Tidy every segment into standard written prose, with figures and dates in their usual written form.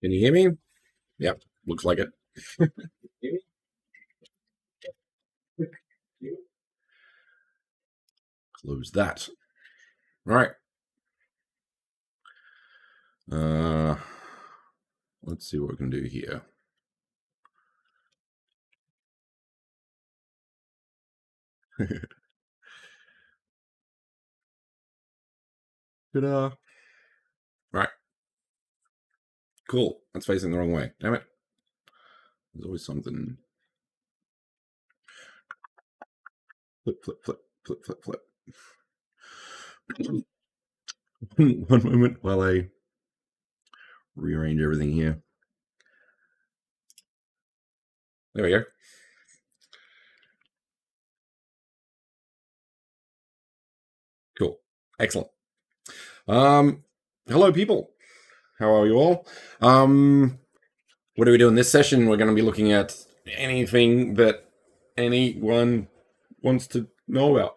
Can you hear me? Yep, looks like it. Close that. All right. Let's see what we can do here. Ta-da. Right. Cool. That's facing the wrong way. Damn it. There's always something. Flip, flip, flip, flip, flip, flip. One moment while I rearrange everything here. There we go. Cool. Excellent. Hello, people. How are you all? What are we doing this session? We're going to be looking at anything that anyone wants to know about.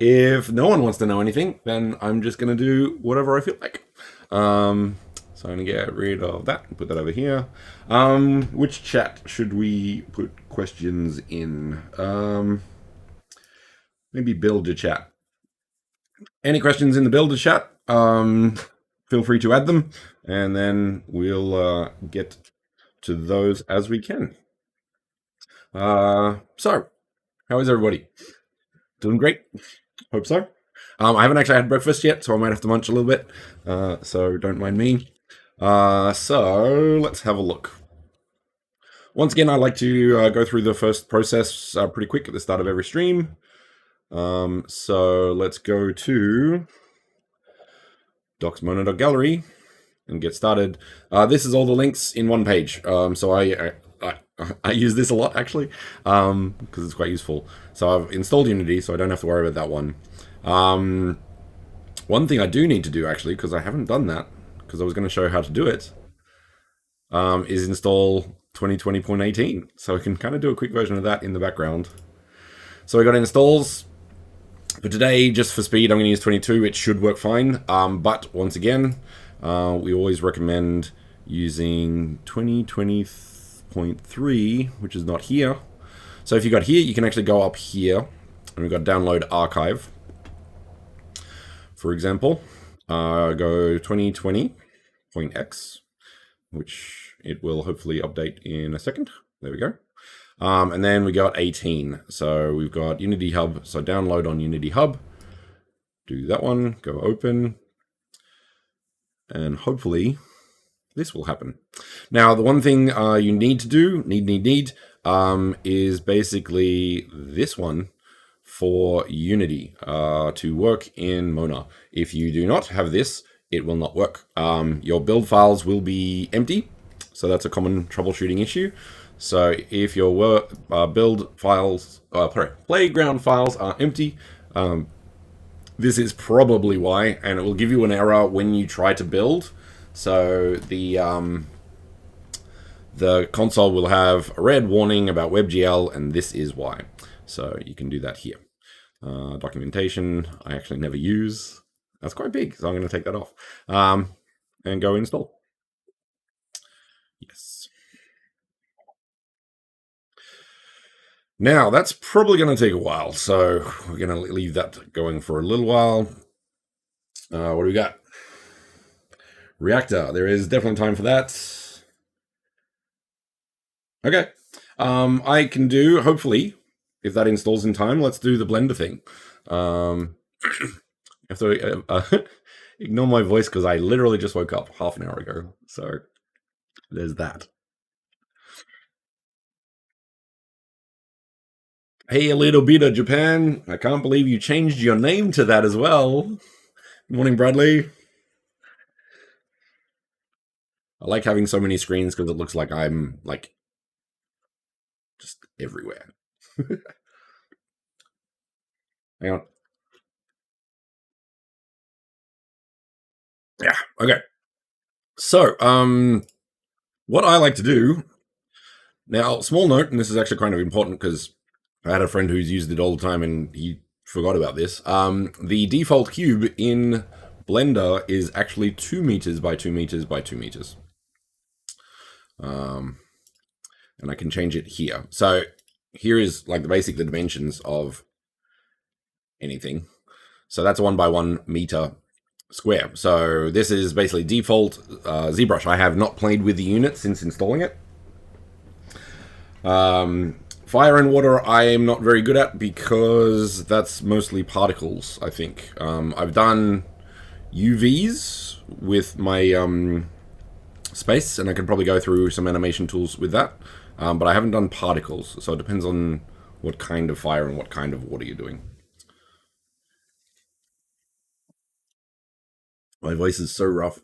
If no one wants to know anything, then I'm just going to do whatever I feel like. So I'm going to get rid of that and put that over here. Which chat should we put questions in? Maybe Builder chat. Any questions in the Builder chat? Feel free to add them, and then we'll get to those as we can. So, how is everybody? Doing great? Hope so. I haven't actually had breakfast yet, so I might have to munch a little bit, so don't mind me. So, let's have a look. Once again, I like to go through the first process pretty quick at the start of every stream. So, let's go to docsmono.gallery and get started. This is all the links in one page. So I use this a lot actually, because it's quite useful. So I've installed Unity, so I don't have to worry about that one. One thing I do need to do actually, because I haven't done that, because I was going to show how to do it, is install 2020.18. So I can kind of do a quick version of that in the background. So we got installs. For today, just for speed, I'm going to use 22. It should work fine. But once again, we always recommend using 2020.3, which is not here. So if you got here, you can actually go up here, and we've got download archive. For example, go 2020.x, which it will hopefully update in a second. There we go. And then we got 18. So we've got Unity Hub. So download on Unity Hub. Do that one. Go open. And hopefully this will happen. Now, the one thing you need to do, is basically this one for Unity to work in Mona. If you do not have this, it will not work. Your build files will be empty. So that's a common troubleshooting issue. So if your build files, playground files are empty, this is probably why, and it will give you an error when you try to build. So the console will have a red warning about WebGL, and this is why. So you can do that here. Documentation, I actually never use. That's quite big, so I'm going to take that off. And go install. Yes. Now, that's probably going to take a while, so we're going to leave that going for a little while. What do we got? Reactor. There is definitely time for that. Okay. I can do, hopefully, if that installs in time, let's do the Blender thing. I have to ignore my voice because I literally just woke up half an hour ago. So there's that. Hey, a little bit of Japan. I can't believe you changed your name to that as well. Good morning, Bradley. I like having so many screens because it looks like I'm like just everywhere. Hang on. Yeah, okay. So, what I like to do now, small note, and this is actually kind of important because I had a friend who's used it all the time and he forgot about this. The default cube in Blender is actually 2 meters by 2 meters by 2 meters. And I can change it here. So here is like the dimensions of anything. So that's 1 by 1 meter square. So this is basically default ZBrush. I have not played with the unit since installing it. Fire and water I am not very good at because that's mostly particles, I think. I've done UVs with my space, and I could probably go through some animation tools with that. But I haven't done particles, so it depends on what kind of fire and what kind of water you're doing. My voice is so rough.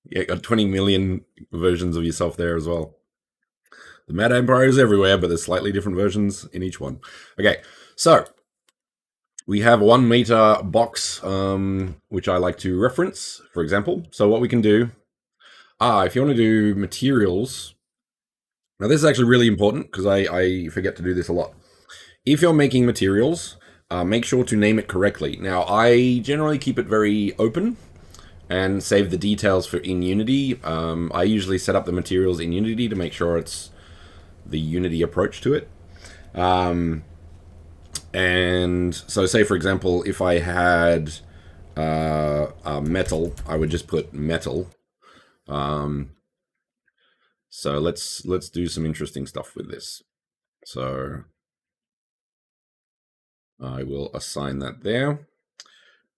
Yeah, got 20 million versions of yourself there as well. The Mad Empire is everywhere, but there's slightly different versions in each one. Okay, so we have a 1 meter box, which I like to reference, for example. So what we can do, if you want to do materials, now this is actually really important because I forget to do this a lot. If you're making materials, make sure to name it correctly. Now, I generally keep it very open and save the details for in Unity. I usually set up the materials in Unity to make sure it's the Unity approach to it. And so say, for example, if I had metal, I would just put metal. So let's do some interesting stuff with this. So I will assign that there.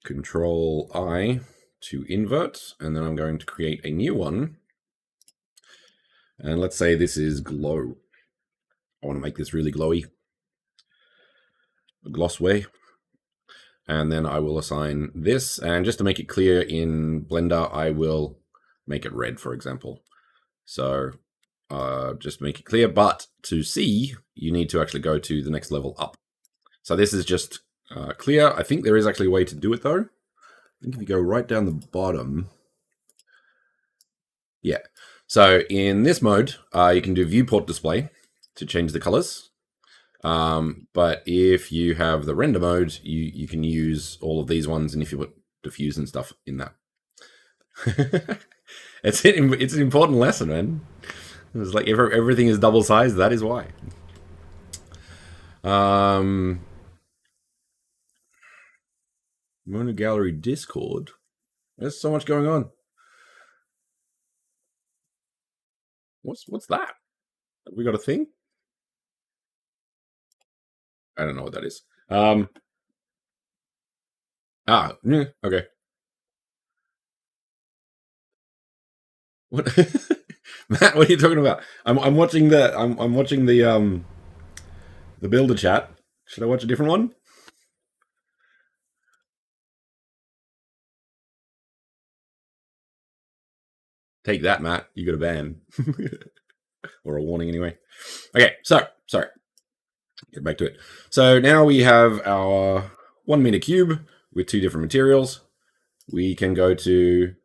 Control I to invert, and then I'm going to create a new one. And let's say this is glow. I want to make this really glowy. A gloss way. And then I will assign this, and just to make it clear in Blender, I will make it red, for example. So just make it clear, but to see, you need to actually go to the next level up. So this is just clear. I think there is actually a way to do it though. I think if you go right down the bottom, yeah. So in this mode, you can do viewport display to change the colors. But if you have the render mode, you can use all of these ones, and if you put diffuse and stuff in that. It's an important lesson, man. It's like everything is double sized. That is why. Mono Gallery Discord. There's so much going on. What's that? Have we got a thing? I don't know what that is. Okay. What? Matt, what are you talking about? I'm watching the builder chat. Should I watch a different one? Take that, Matt. You got a ban. Or a warning anyway. Okay, so sorry. Get back to it. So now we have our 1 meter cube with 2 different materials. We can go to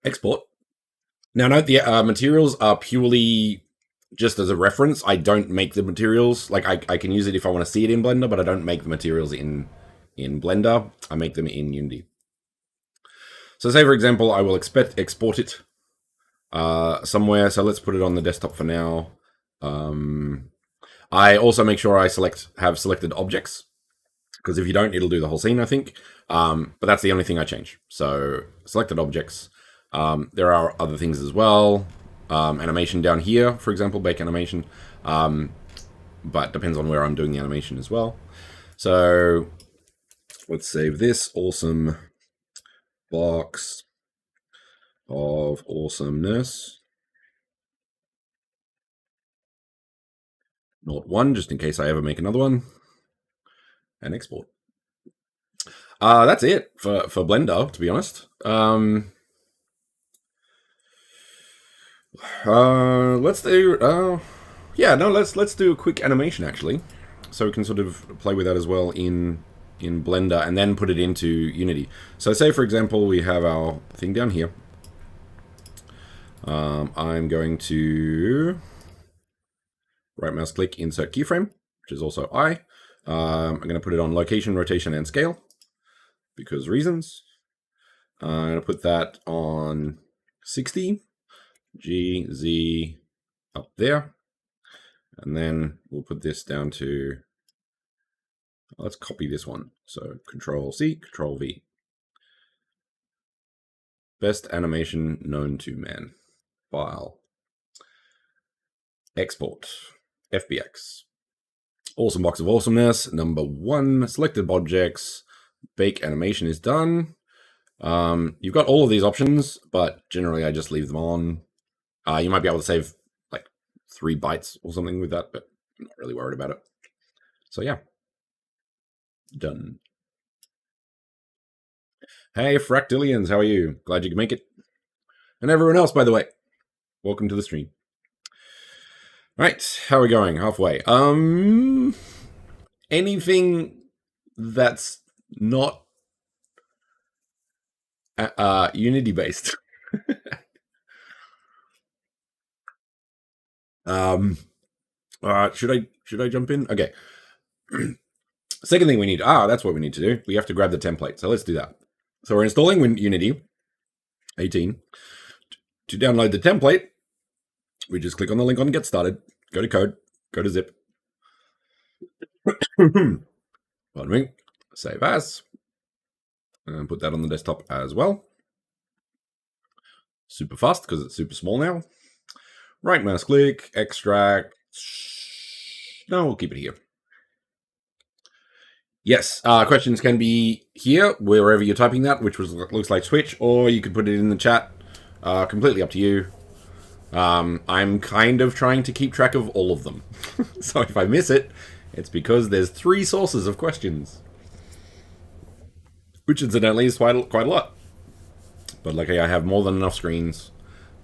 export. Now note the materials are purely just as a reference. I don't make the materials. Like I can use it if I want to see it in Blender, but I don't make the materials in Blender. I make them in Unity. So say, for example, I will export it somewhere. So let's put it on the desktop for now. I also make sure I have selected objects, because if you don't, it'll do the whole scene, I think. But that's the only thing I change. So selected objects. There are other things as well. Animation down here, for example, bake animation. But depends on where I'm doing the animation as well. So let's save this awesome box of awesomeness. Not one, just in case I ever make another one. And export. That's it for Blender, to be honest. Let's do let's do a quick animation actually, so we can sort of play with that as well in Blender and then put it into Unity. So say, for example, we have our thing down here. I'm going to right mouse click, insert keyframe, which which is also I. I'm going to put it on location, rotation, and scale, because reasons. I'm going to put that on 60, G, Z, up there. And then we'll put this down to, let's copy this one. So Control C, Control V. Best animation known to man. File. Export. FBX. Awesome box of awesomeness. Number 1, selected objects. Bake animation is done. You've got all of these options, but generally I just leave them on. You might be able to save like 3 bytes or something with that, but I'm not really worried about it. So yeah. Done. Hey, Fractillions, how are you? Glad you could make it. And everyone else, by the way, welcome to the stream. Right, how are we going? Halfway. Anything that's not Unity based. Should I jump in? Okay. Second thing we need, that's what we need to do. We have to grab the template. So let's do that. So we're installing Unity 18. To download the template, we just click on the link on Get Started, go to Code, go to Zip. Pardon me. Save as. And put that on the desktop as well. Super fast because it's super small now. Right mouse click, extract. No, we'll keep it here. Yes, questions can be here, wherever you're typing that, which looks like Twitch, or you could put it in the chat. Completely up to you. I'm kind of trying to keep track of all of them. So if I miss it, it's because there's 3 sources of questions. Which incidentally is quite a lot. But luckily I have more than enough screens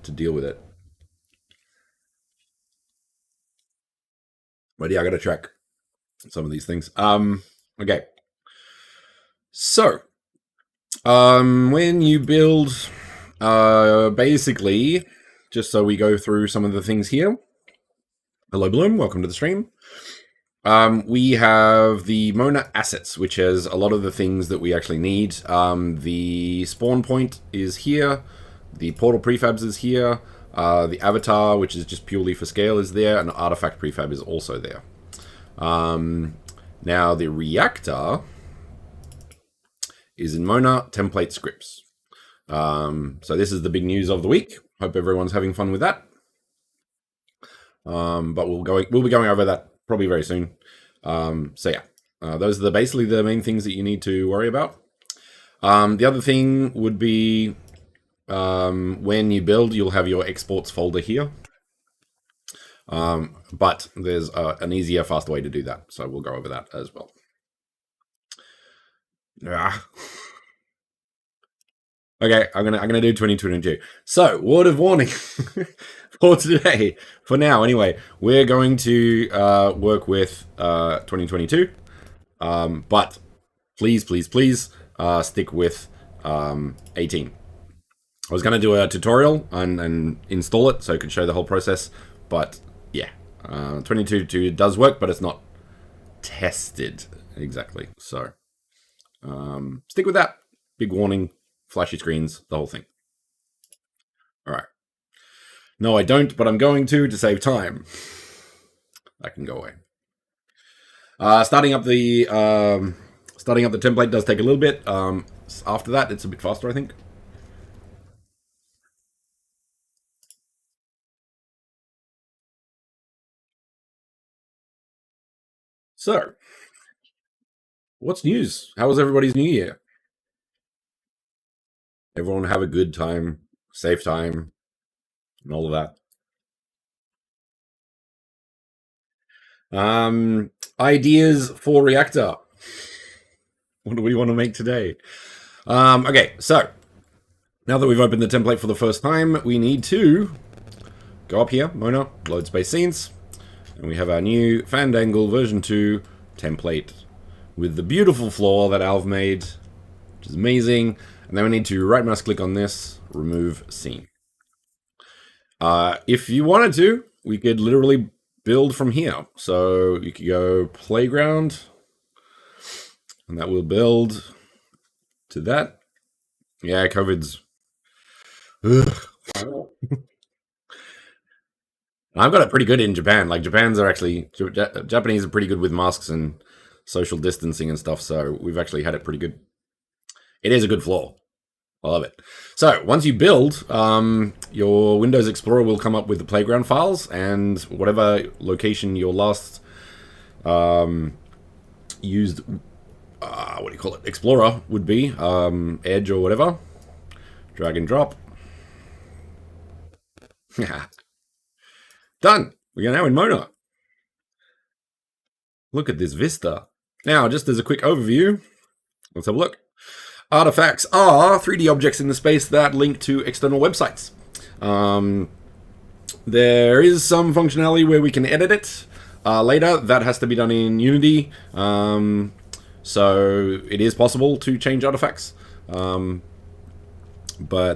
to deal with it. But yeah, I gotta track some of these things. Okay. So, when you build, basically, just so we go through some of the things here. Hello, Bloom. Welcome to the stream. We have the Mona assets, which has a lot of the things that we actually need. The spawn point is here. The portal prefabs is here. The avatar, which is just purely for scale, is there. And the artifact prefab is also there. Now, the reactor is in Mona template scripts. So this is the big news of the week. Hope everyone's having fun with that. But we'll be going over that probably very soon. So yeah, those are basically the main things that you need to worry about. The other thing would be when you build, you'll have your exports folder here. But there's an easier, faster way to do that. So we'll go over that as well. Okay, I'm gonna do 2022. So, word of warning for today, for now anyway, we're going to work with 2022. But please stick with 18. I was gonna do a tutorial and install it so I could show the whole process, but yeah, 2022 does work, but it's not tested exactly. So stick with that. Big warning. Flashy screens, the whole thing. All right. No, I don't, but I'm going to save time. That can go away. Starting up the template does take a little bit. After that, it's a bit faster, I think. So, what's news? How was everybody's New Year? Everyone have a good time, safe time, and all of that. Ideas for Reactor. What do we want to make today? Okay, so now that we've opened the template for the first time, we need to go up here, Mona, load space scenes, and we have our new Fandangle version 2 template with the beautiful floor that Alv made, which is amazing. And then we need to right mouse click on this, remove scene. If you wanted to, we could literally build from here. So you could go playground, and that will build to that. Yeah, COVID's... Ugh. I've got it pretty good in Japan. Like, Japan's are actually... Japanese are pretty good with masks and social distancing and stuff, so we've actually had it pretty good. It is a good floor. I love it. So, once you build, your Windows Explorer will come up with the playground files, and whatever location your last used, what do you call it, Explorer would be, Edge or whatever. Drag and drop. Done. We are now in Mona. Look at this vista. Now, just as a quick overview, let's have a look. Artifacts are 3D objects in the space that link to external websites. There is some functionality where we can edit it later. That has to be done in Unity. So it is possible to change artifacts. But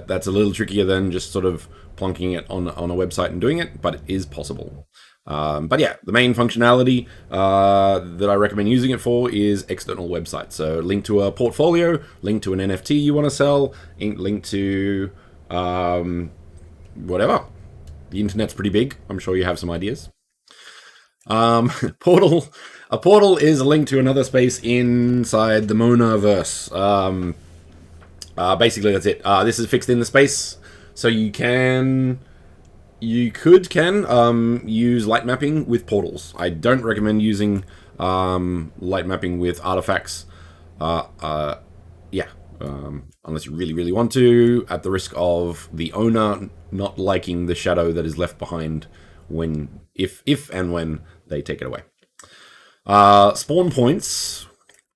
that's a little trickier than just sort of plonking it on a website and doing it, but it is possible. But yeah, the main functionality that I recommend using it for is external websites. So link to a portfolio, link to an NFT you want to sell, link to whatever. The internet's pretty big. I'm sure you have some ideas. Portal. A portal is a link to another space inside the Monaverse. Basically, that's it. This is fixed in the space, so you could use light mapping with portals. I don't recommend using light mapping with artifacts. Unless you really, really want to, at the risk of the owner not liking the shadow that is left behind if and when they take it away. Spawn points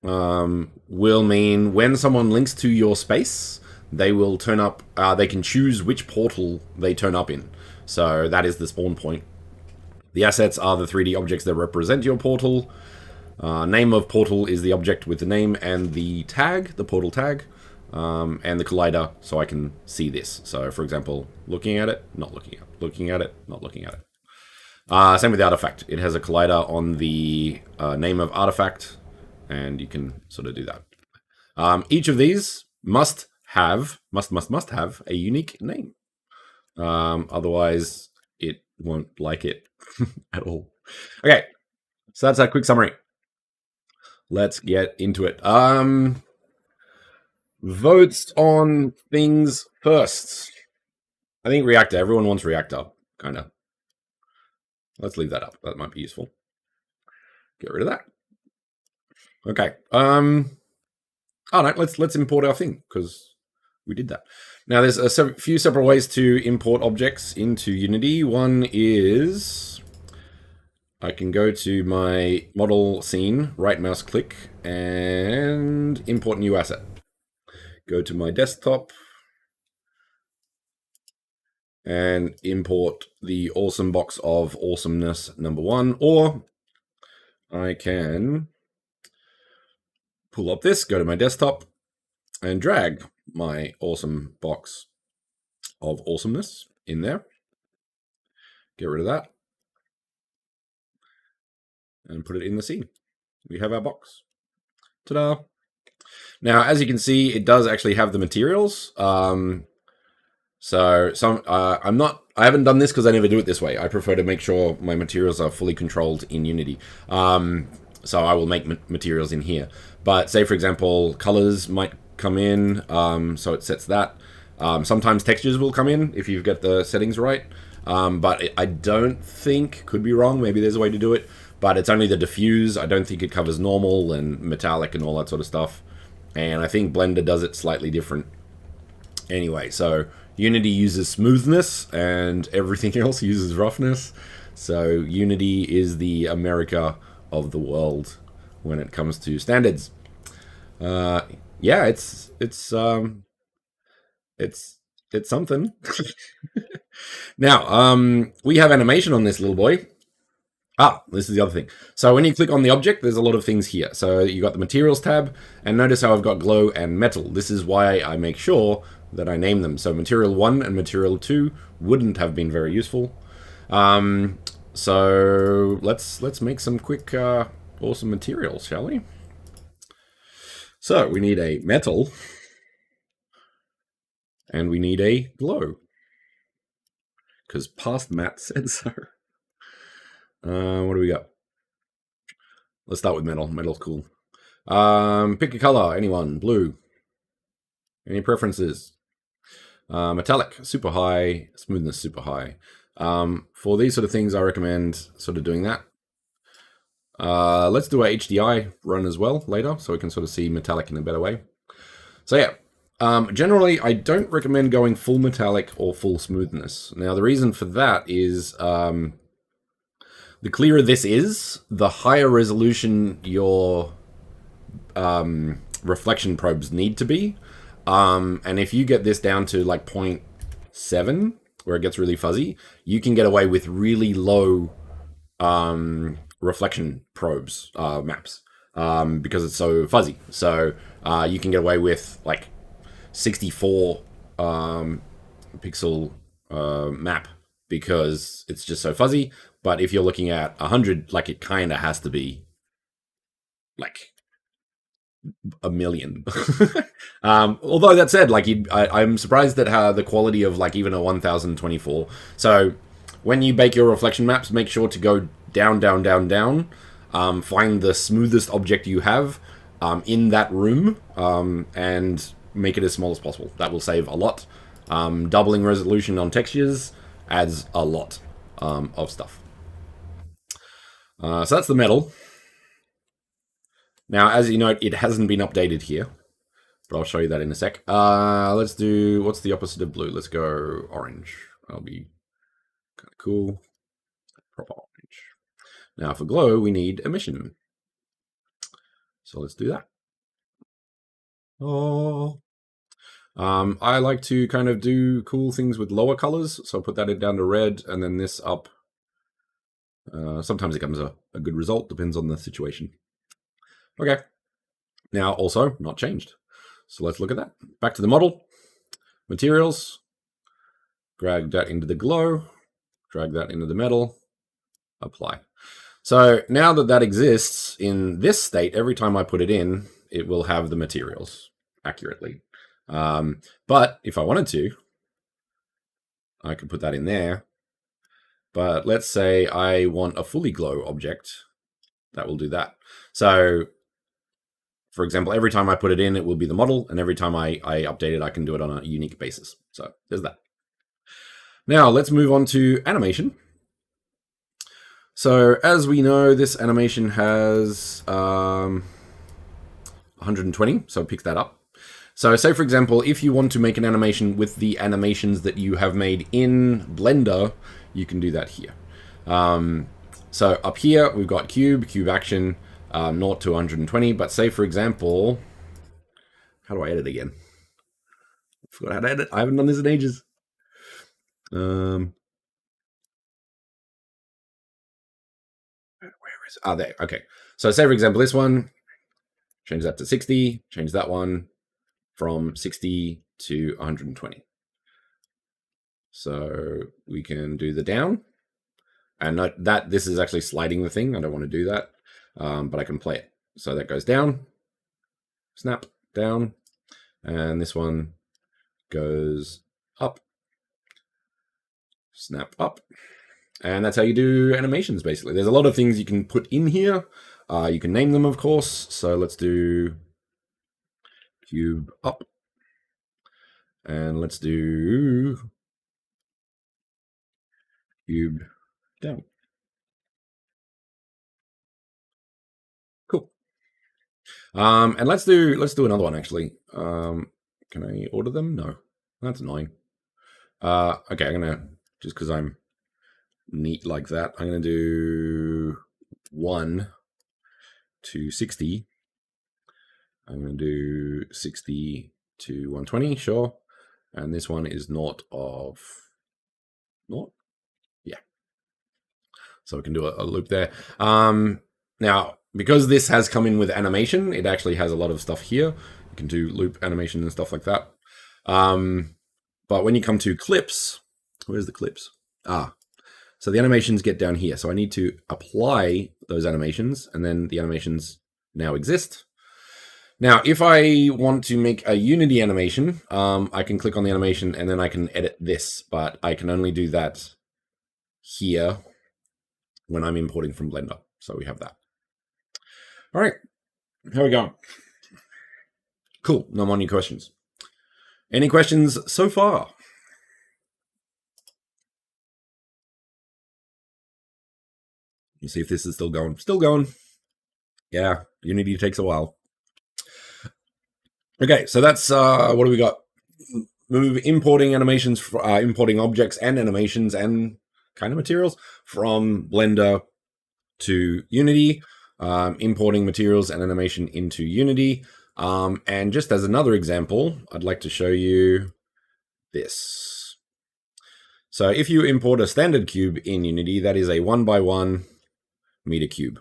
will mean when someone links to your space, they will turn up. They can choose which portal they turn up in. So that is the spawn point. The assets are the 3D objects that represent your portal. Name of portal is the object with the name and the tag, the portal tag, and the collider, so I can see this. So, for example, looking at it, not looking at it, looking at it, not looking at it. Same with the artifact. It has a collider on the name of artifact, and you can sort of do that. Each of these must have a unique name. Otherwise, it won't like it at all. Okay, so that's our quick summary. Let's get into it. Votes on things first. I think Reactor. Everyone wants Reactor, kind of. Let's leave that up. That might be useful. Get rid of that. Okay. All right. Let's import our thing because we did that. Now, there's a few separate ways to import objects into Unity. One is I can go to my model scene, right mouse click, and import new asset. Go to my desktop and import the awesome box of awesomeness #1, or I can pull up this, go to my desktop, and drag my awesome box of awesomeness in there. Get rid of that. And put it in the scene. We have our box. Ta-da! Now, as you can see, it does actually have the materials. I haven't done this because I never do it this way. I prefer to make sure my materials are fully controlled in Unity. So I will make materials in here. But say, for example, colors might come in, so it sets that. Sometimes textures will come in if you've got the settings right. But I don't think, could be wrong, maybe there's a way to do it, but it's only the diffuse. I don't think it covers normal and metallic and all that sort of stuff. And I think Blender does it slightly different. Anyway, so Unity uses smoothness and everything else uses roughness. So Unity is the America of the world when it comes to standards. Yeah, it's something. Now, we have animation on this little boy. This is the other thing. So when you click on the object, there's a lot of things here. So you got the materials tab, and notice how I've got glow and metal. This is why I make sure that I name them. So material 1 and material 2 wouldn't have been very useful. So let's make some quick awesome materials, shall we? So we need a metal, and we need a glow, because past Matt said so. What do we got? Let's start with metal. Metal's cool. Pick a color, anyone. Blue. Any preferences? Metallic, super high. Smoothness, super high. For these sort of things, I recommend sort of doing that. Let's do a HDI run as well later, so we can sort of see metallic in a better way. So yeah, generally I don't recommend going full metallic or full smoothness. Now the reason for that is the clearer this is, the higher resolution your reflection probes need to be. And if you get this down to like 0.7, where it gets really fuzzy, you can get away with really low reflection probes maps because it's so fuzzy. So you can get away with like 64 pixel map because it's just so fuzzy. But if you're looking at 100, like it kind of has to be like a million. Although that said, like I'm surprised at how the quality of like even a 1024. So when you bake your reflection maps, make sure to go down, down, down, down. Find the smoothest object you have in that room and make it as small as possible. That will save a lot. Doubling resolution on textures adds a lot of stuff. So that's the metal. Now, as you note, it hasn't been updated here, but I'll show you that in a sec. Let's do, what's the opposite of blue? Let's go orange. That'll be kind of cool. Proper orange. Now, for glow, we need emission. So let's do that. Oh. I like to kind of do cool things with lower colors, so I'll put that down to red, and then this up. Sometimes it comes a good result, depends on the situation. Okay, now also not changed. So let's look at that. Back to the model, materials, drag that into the glow, drag that into the metal, apply. So now that that exists in this state, every time I put it in, it will have the materials accurately. But if I wanted to, I could put that in there. But let's say I want a fully glow object, that will do that. So for example, every time I put it in, it will be the model, and every time I update it, I can do it on a unique basis. So there's that. Now let's move on to animation. So as we know, this animation has 120, so pick that up. So say, for example, if you want to make an animation with the animations that you have made in Blender, you can do that here. So up here, we've got cube action, 0 to 120, but say, for example, how do I edit again? I forgot how to edit. I haven't done this in ages. Where is it? Ah, there. Okay. So say, for example, this one, change that to 60, change that one from 60 to 120. So we can do the down. And note that this is actually sliding the thing. I don't want to do that, but I can play it. So that goes down, snap, down, and this one goes up, snap, up. And that's how you do animations, basically. There's a lot of things you can put in here. You can name them, of course. So let's do cube up. And let's do cube down. Cool. And let's do another one, actually. Can I order them? No. That's annoying. Okay, I'm gonna, just because I'm neat like that, I'm gonna do 1 to 60. I'm gonna do 60 to 120, sure. And this one is not of 0. Yeah. So we can do a loop there. Now, because this has come in with animation, it actually has a lot of stuff here. You can do loop animation and stuff like that. But when you come to clips, where's the clips? So the animations get down here. So I need to apply those animations, and then the animations now exist. Now, if I want to make a Unity animation, I can click on the animation and then I can edit this, but I can only do that here when I'm importing from Blender. So we have that. All right, here we go. Cool, no more new questions. Any questions so far? Let's see if this is still going. Still going. Yeah, Unity takes a while. Okay, so that's, what do we got? Importing animations, importing objects and animations and kind of materials from Blender to Unity, importing materials and animation into Unity. And just as another example, I'd like to show you this. So if you import a standard cube in Unity, that is a 1x1 meter cube.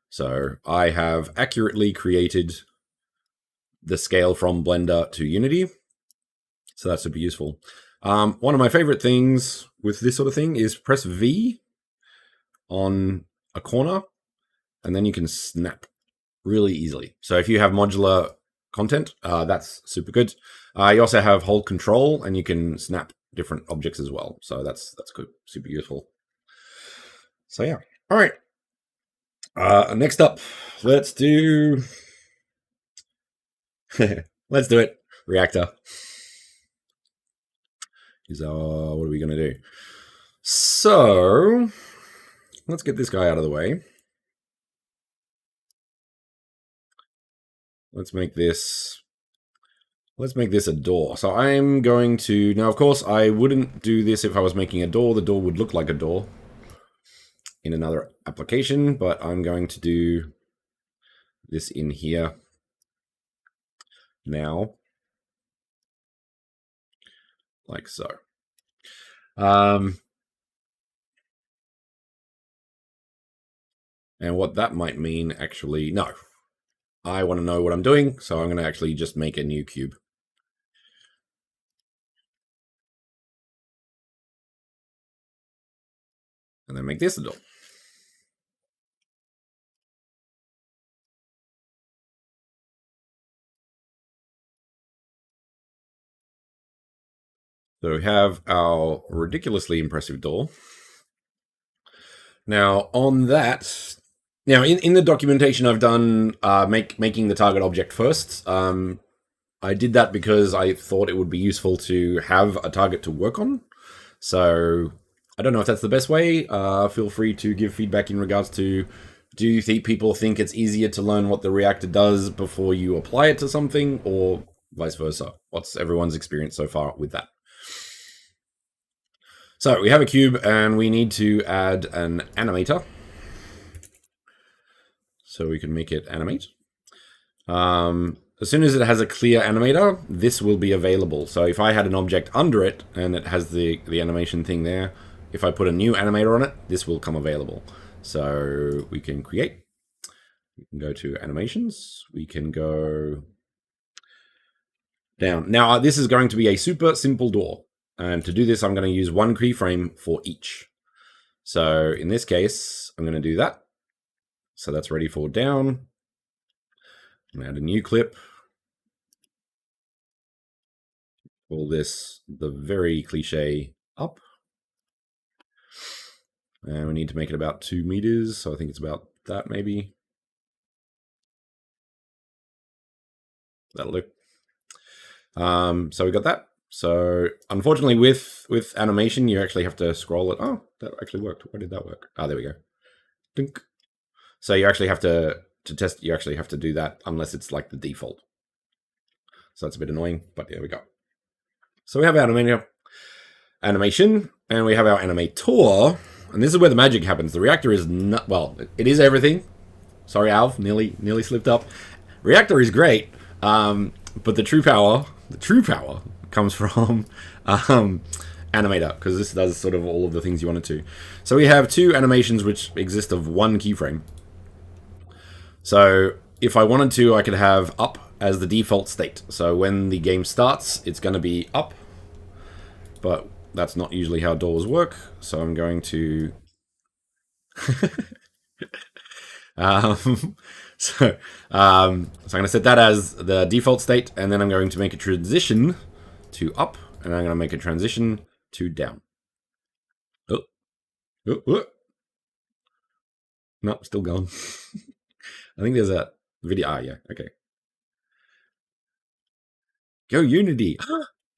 So I have accurately created the scale from Blender to Unity. So that's super useful. One of my favorite things with this sort of thing is press V on a corner, and then you can snap really easily. So if you have modular content, that's super good. You also have hold control, and you can snap different objects as well. So that's good, super useful. So yeah, all right. Next up, let's do let's do it. Reactor. What are we gonna do? So let's get this guy out of the way. Let's make this a door. So I'm going to, now of course I wouldn't do this if I was making a door. The door would look like a door in another application, but I'm going to do this in here now, like so. And what that might mean, actually, no. I want to know what I'm doing, so I'm going to actually just make a new cube. And then make this a door. So we have our ridiculously impressive door. Now, on that, now in the documentation I've done making the target object first. I did that because I thought it would be useful to have a target to work on. So I don't know if that's the best way. Feel free to give feedback in regards to, do you think people think it's easier to learn what the reactor does before you apply it to something, or vice versa? What's everyone's experience so far with that? So we have a cube and we need to add an animator. So we can make it animate. As soon as it has a clear animator, this will be available. So if I had an object under it and it has the animation thing there, if I put a new animator on it, this will come available. So we can create. We can go to animations. We can go down. Now this is going to be a super simple door. And to do this, I'm going to use one keyframe for each. So in this case, I'm going to do that. So that's ready for down. I'm going to add a new clip. Call this the very cliche up. And we need to make it about 2 meters. So I think it's about that maybe. That'll do. So we got that. So unfortunately with animation, you actually have to scroll it. Oh, that actually worked. Why did that work? Ah, there we go. Dink. So you actually have to test, you actually have to do that unless it's like the default. So that's a bit annoying, but there we go. So we have our animation, and we have our animator, and this is where the magic happens. The reactor is not, well, it is everything. Sorry, Alv, nearly slipped up. Reactor is great, but the true power comes from Animator, because this does sort of all of the things you want it to. So we have 2 animations which exist of 1 keyframe. So if I wanted to, I could have up as the default state. So when the game starts, it's going to be up. But that's not usually how doors work. So I'm going to... so I'm going to set that as the default state, and then I'm going to make a transition to up, and I'm going to make a transition to down. Oh, oh, oh. No, still going. I think there's a video. Ah, yeah, okay. Go Unity.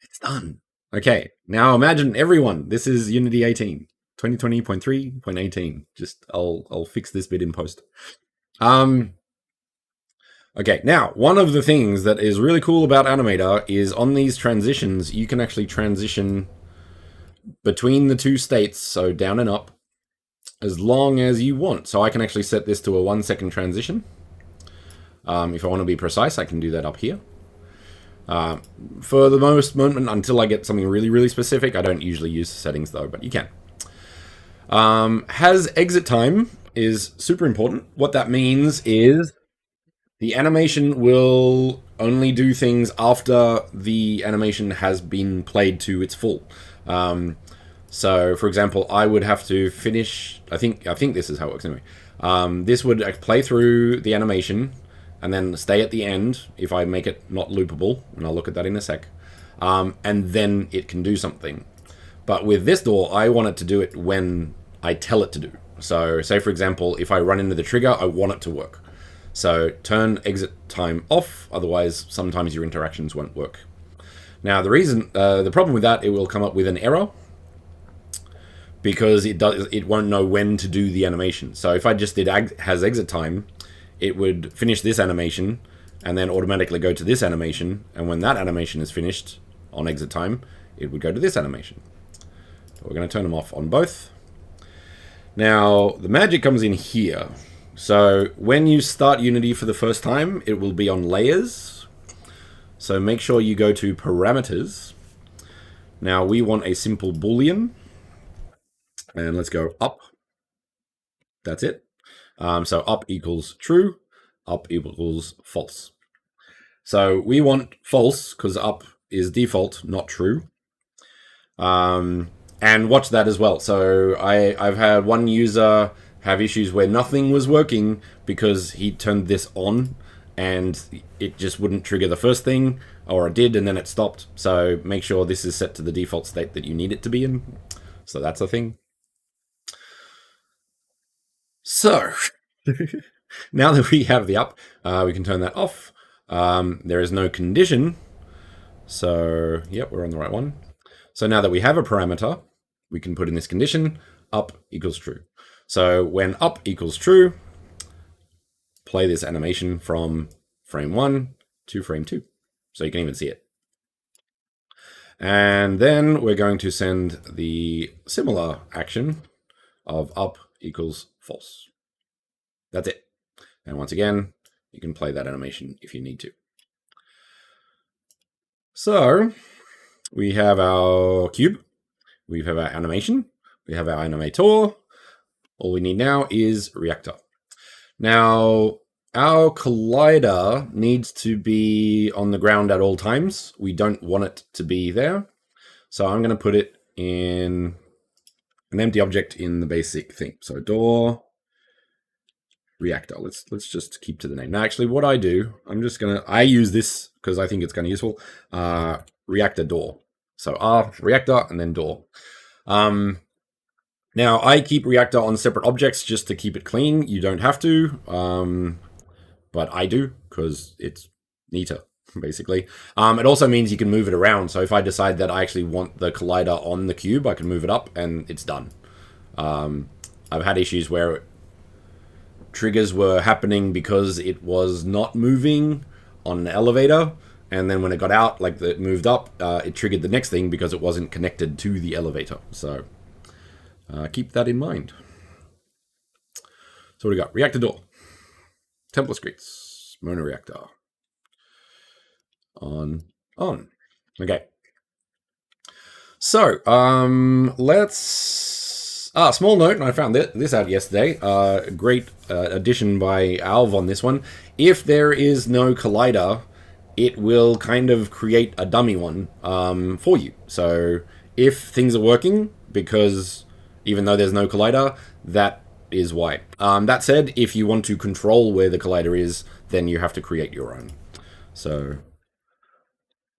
It's done. Okay, now imagine everyone. This is Unity 18. 2020.3.18. Just I'll fix this bit in post. Okay, now one of the things that is really cool about Animator is on these transitions you can actually transition between the two states, so down and up, as long as you want. So I can actually set this to a 1 second transition. If I want to be precise, I can do that up here. For the moment, until I get something really, really specific, I don't usually use the settings though, but you can. Has exit time is super important. What that means is the animation will only do things after the animation has been played to its full. So, for example, I would have to finish... I think this is how it works anyway. This would play through the animation and then stay at the end if I make it not loopable, and I'll look at that in a sec. And then it can do something. But with this door, I want it to do it when I tell it to do. So, say for example, if I run into the trigger, I want it to work. So, turn exit time off, otherwise sometimes your interactions won't work. Now, the problem with that, it will come up with an error, because it won't know when to do the animation. So if I just did has exit time, it would finish this animation and then automatically go to this animation, and when that animation is finished on exit time, it would go to this animation. So we're going to turn them off on both. Now the magic comes in here. So when you start Unity for the first time, it will be on layers. So make sure you go to parameters. Now we want a simple boolean. And let's go up. That's it. So up equals true, up equals false. So we want false because up is default, not true. And watch that as well. So I've had one user have issues where nothing was working because he turned this on and it just wouldn't trigger the first thing, or it did and then it stopped. So make sure this is set to the default state that you need it to be in. So that's a thing. So, now that we have the up, we can turn that off. There is no condition. So, yep, we're on the right one. So now that we have a parameter, we can put in this condition, up equals true. So when up equals true, play this animation from frame 1 to frame 2. So you can even see it. And then we're going to send the similar action of up equals false. That's it. And once again, you can play that animation if you need to. So we have our cube, we have our animation, we have our animator. All we need now is Reactor. Now, our collider needs to be on the ground at all times. We don't want it to be there. So I'm going to put it in an empty object in the basic thing. So door Reactor. Let's just keep to the name. Now, actually, what I do, I use this because I think it's kind of useful. Reactor door. So Reactor and then door. Now, I keep Reactor on separate objects just to keep it clean. You don't have to, but I do because it's neater, basically. It also means you can move it around. So if I decide that I actually want the collider on the cube, I can move it up and it's done. I've had issues where triggers were happening because it was not moving on an elevator, and then when it got out, like it moved up, it triggered the next thing because it wasn't connected to the elevator. So keep that in mind. So what do we got? Reactor door, template scripts, mono reactor, on. Okay. So let's. Small note, and I found this out yesterday. Great addition by Alv on this one. If there is no collider, it will kind of create a dummy one for you. So if things are working, because even though there's no collider, that is why. That said, if you want to control where the collider is, then you have to create your own. So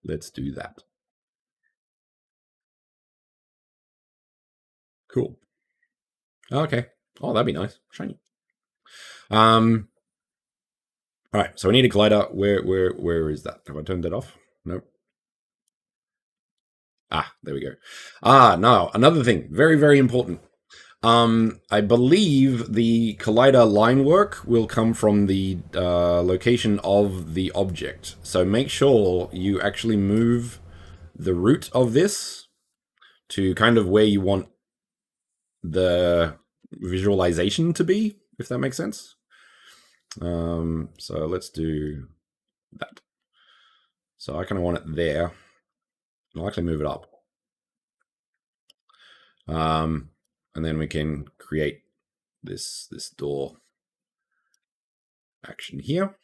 let's do that. Cool. Okay. Oh, that'd be nice. Shiny. All right. So we need a collider. Where is that? Have I turned that off? Nope. Ah, there we go. Now another thing, very, very important. I believe the collider line work will come from the location of the object. So make sure you actually move the root of this to kind of where you want the visualization to be, if that makes sense. So let's do that. So I kind of want it there. I'll actually move it up. And then we can create this door action here.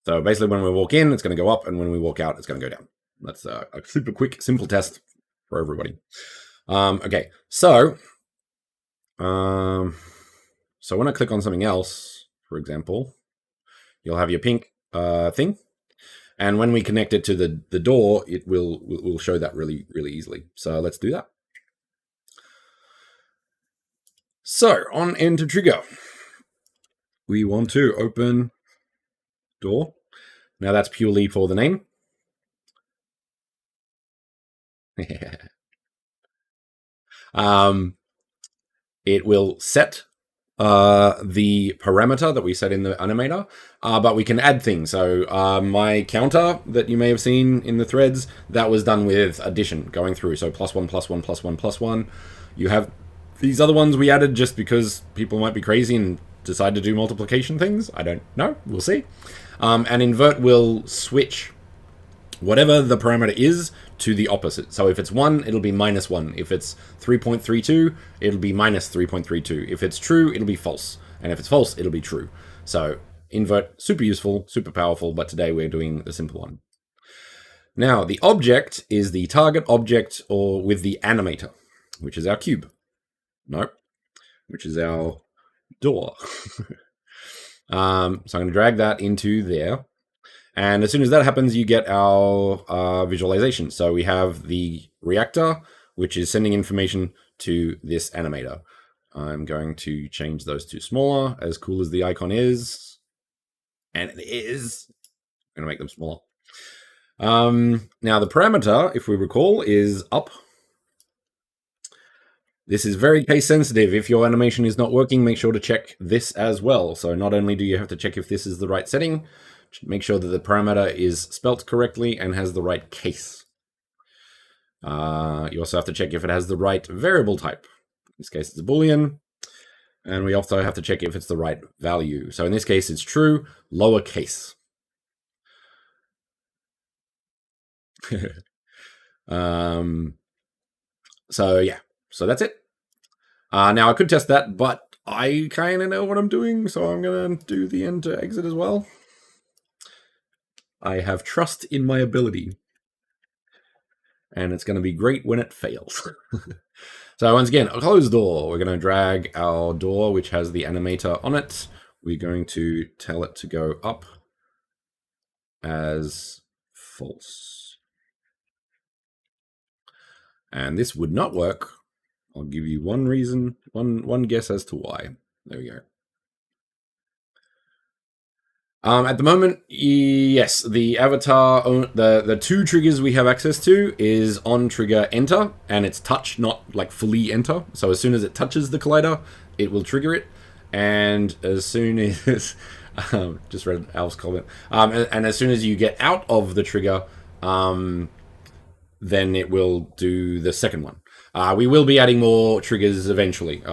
So basically when we walk in, it's going to go up, and when we walk out, it's going to go down. That's a super quick, simple test for everybody. Okay, so when I click on something else, for example, you'll have your pink thing. And when we connect it to the door, it will show that really, really easily. So let's do that. So on enter trigger, we want to open door. Now that's purely for the name. It will set the parameter that we set in the animator, but we can add things. So my counter that you may have seen in the threads, that was done with addition going through. So +1, +1, +1, +1. You have these other ones we added just because people might be crazy and decide to do multiplication things. I don't know. We'll see. And invert will switch whatever the parameter is to the opposite. So if it's 1, it'll be -1. If it's 3.32, it'll be -3.32. If it's true, it'll be false. And if it's false, it'll be true. So invert, super useful, super powerful, but today we're doing the simple one. Now, the object is the target object or with the animator, which is our cube. Nope, which is our door. So I'm going to drag that into there. And as soon as that happens, you get our visualization. So we have the reactor, which is sending information to this animator. I'm going to change those to smaller, as cool as the icon is. And it is. I'm going to make them smaller. Now the parameter, if we recall, is up. This is very case sensitive. If your animation is not working, make sure to check this as well. So not only do you have to check if this is the right setting, make sure that the parameter is spelt correctly and has the right case. You also have to check if it has the right variable type. In this case, it's a Boolean. And we also have to check if it's the right value. So in this case, it's true, lowercase. So yeah, so that's it. Now I could test that, but I kind of know what I'm doing, so I'm going to do the enter exit as well. I have trust in my ability. And it's going to be great when it fails. So once again, a closed door. We're going to drag our door, which has the animator on it. We're going to tell it to go up as false. And this would not work. I'll give you one reason, one guess as to why. There we go. At the moment, yes, the avatar, the two triggers we have access to is on trigger enter, and it's touch, not like fully enter. So as soon as it touches the collider, it will trigger it. And as soon as, just read Al's comment, and as soon as you get out of the trigger, then it will do the second one. We will be adding more triggers eventually.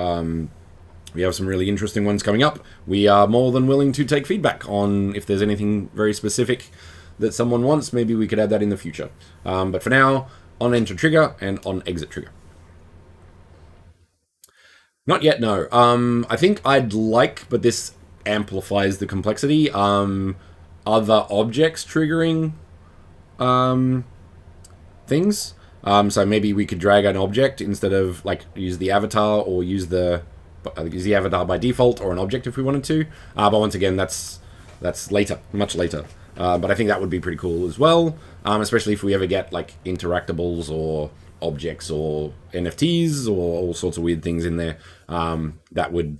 We have some really interesting ones coming up. We are more than willing to take feedback on if there's anything very specific that someone wants. Maybe we could add that in the future. But for now, on enter trigger and on exit trigger. Not yet, no. I think I'd like, but this amplifies the complexity. Other objects triggering um, things. So maybe we could drag an object instead of like use the avatar or use the avatar by default or an object if we wanted to. But once again, that's later, much later. But I think that would be pretty cool as well, especially if we ever get like interactables or objects or NFTs or all sorts of weird things in there. That would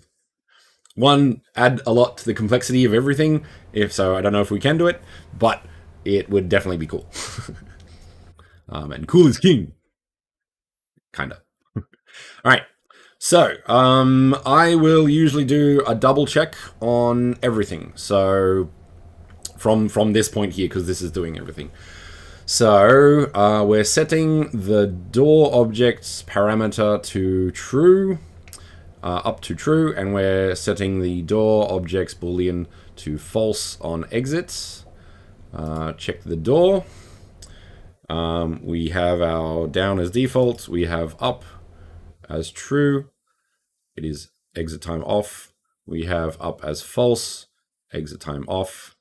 one add a lot to the complexity of everything. If so, I don't know if we can do it, but it would definitely be cool. And cool is king, kind of. All right. So, I will usually do a double check on everything. So, from this point here, because this is doing everything. So, we're setting the door object's parameter to true, up to true, and we're setting the door object's boolean to false on exits. Check the door. We have our down as default. We have up as true. It is exit time off. We have up as false. Exit time off.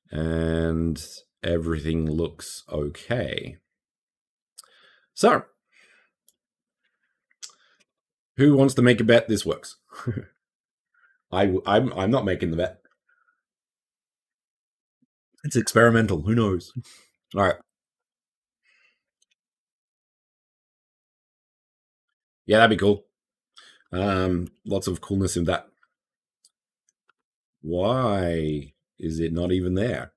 And everything looks okay. So, who wants to make a bet this works? I'm not making the bet. It's experimental. Who knows? All right. Yeah, that'd be cool. Lots of coolness in that. Why is it not even there?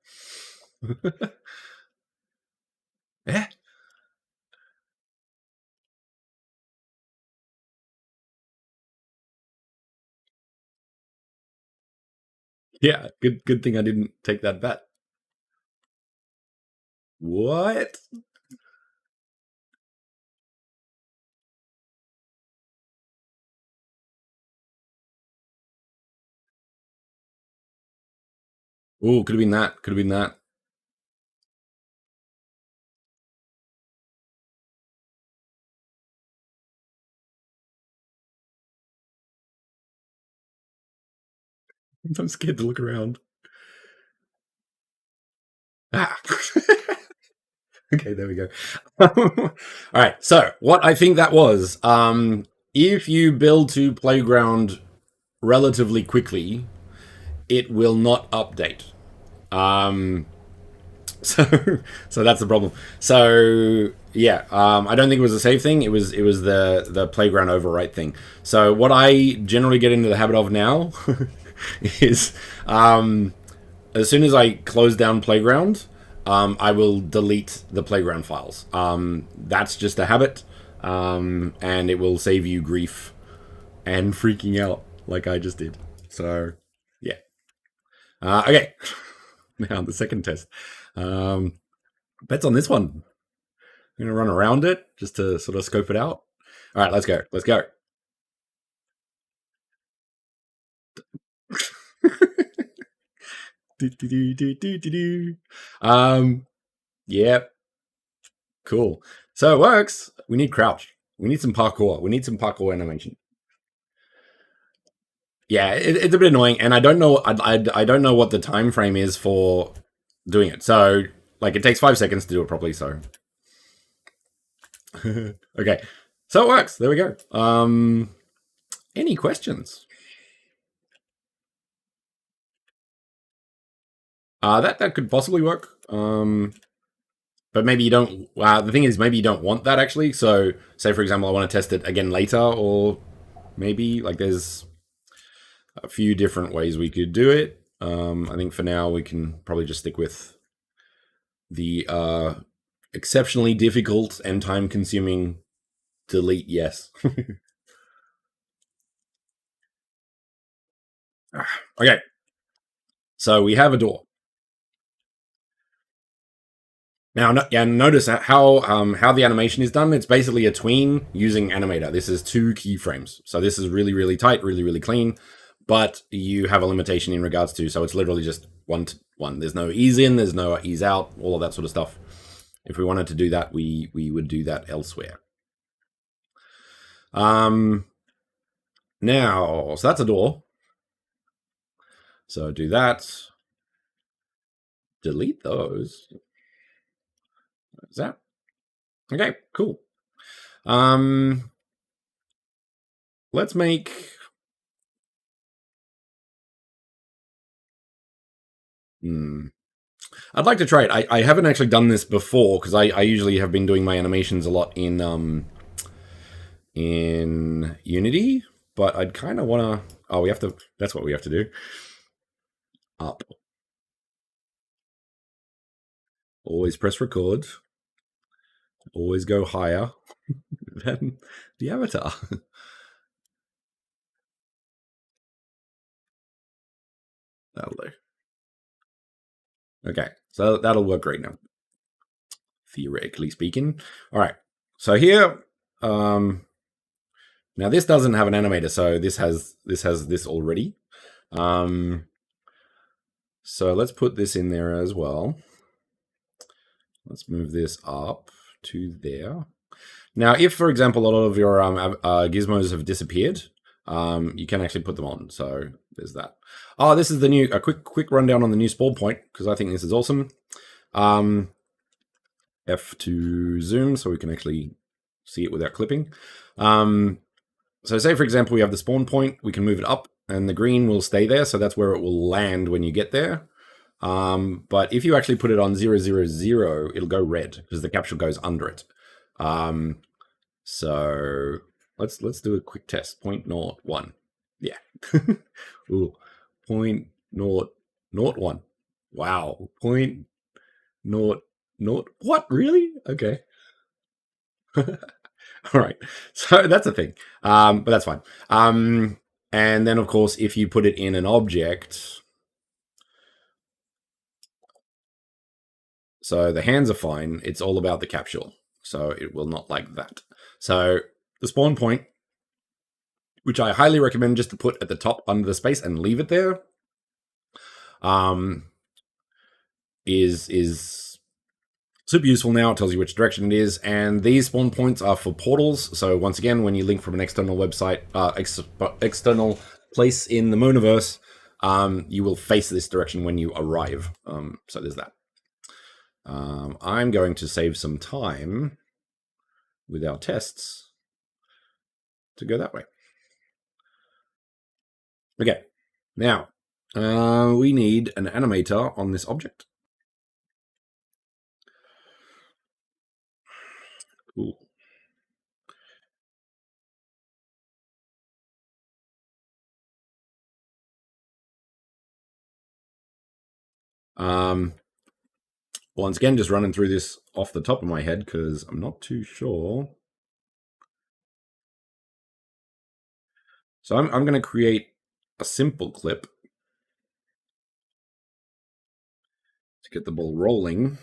Yeah. Yeah, good thing I didn't take that bet. What? Oh, could have been that. Could have been that. I'm scared to look around. Ah. Okay, there we go. All right, so what I think that was, if you build to playground relatively quickly, it will not update. So that's the problem. So yeah, I don't think it was a save thing. It was the playground overwrite thing. So what I generally get into the habit of now is as soon as I close down playground, I will delete the playground files. That's just a habit, and it will save you grief and freaking out like I just did. So yeah. Okay. Now the second test. Bets on this one. I'm gonna run around it just to sort of scope it out. All right, let's go. Let's go. Yeah, cool. So it works. We need crouch. We need some parkour. We need some parkour animation. Yeah, it's a bit annoying, and I don't know. I don't know what the time frame is for doing it. So like, it takes 5 seconds to do it properly. So okay, so it works. There we go. Any questions? That could possibly work. But maybe you don't. The thing is, maybe you don't want that actually. So, say for example, I want to test it again later, or maybe like there's a few different ways we could do it. I think for now we can probably just stick with the exceptionally difficult and time-consuming delete yes. Okay, so we have a door. Now, notice how the animation is done. It's basically a tween using Animator. This is 2 keyframes, so this is really, really tight, really, really clean. But you have a limitation in regards to, so it's literally just 1 to 1. There's no ease in, there's no ease out, all of that sort of stuff. If we wanted to do that, we would do that elsewhere. Now, so that's a door. So do that. Delete those. Is that? Okay, cool. Let's make... I'd like to try it. I haven't actually done this before because I usually have been doing my animations a lot in Unity, but I'd kind of want to... Oh, we have to... That's what we have to do. Up. Always press record. Always go higher than the avatar. That'll do. Okay, so that'll work great now. Theoretically speaking. All right, so here... now this doesn't have an animator, so this has this already. So let's put this in there as well. Let's move this up to there. Now, if, for example, a lot of your gizmos have disappeared, you can actually put them on. So there's that. Oh, this is the new... A quick rundown on the new spawn point, because I think this is awesome. F to zoom, so we can actually see it without clipping. So say, for example, we have the spawn point. We can move it up, and the green will stay there. So that's where it will land when you get there. But if you actually put it on 000, it'll go red because the capsule goes under it. So let's do a quick test. 0.01. Yeah. Ooh. 0.001. Wow. 0.00. What? Really? Okay. All right. So that's a thing. But that's fine. And then, of course, if you put it in an object... So the hands are fine. It's all about the capsule. So it will not like that. So the spawn point, which I highly recommend just to put at the top under the space and leave it there, is super useful now. It tells you which direction it is. And these spawn points are for portals. So once again, when you link from an external website, external place in the Mooniverse, you will face this direction when you arrive. So there's that. I'm going to save some time with our tests to go that way. Okay, now we need an animator on this object. Cool. Once again, just running through this off the top of my head because I'm not too sure. So I'm going to create a simple clip to get the ball rolling,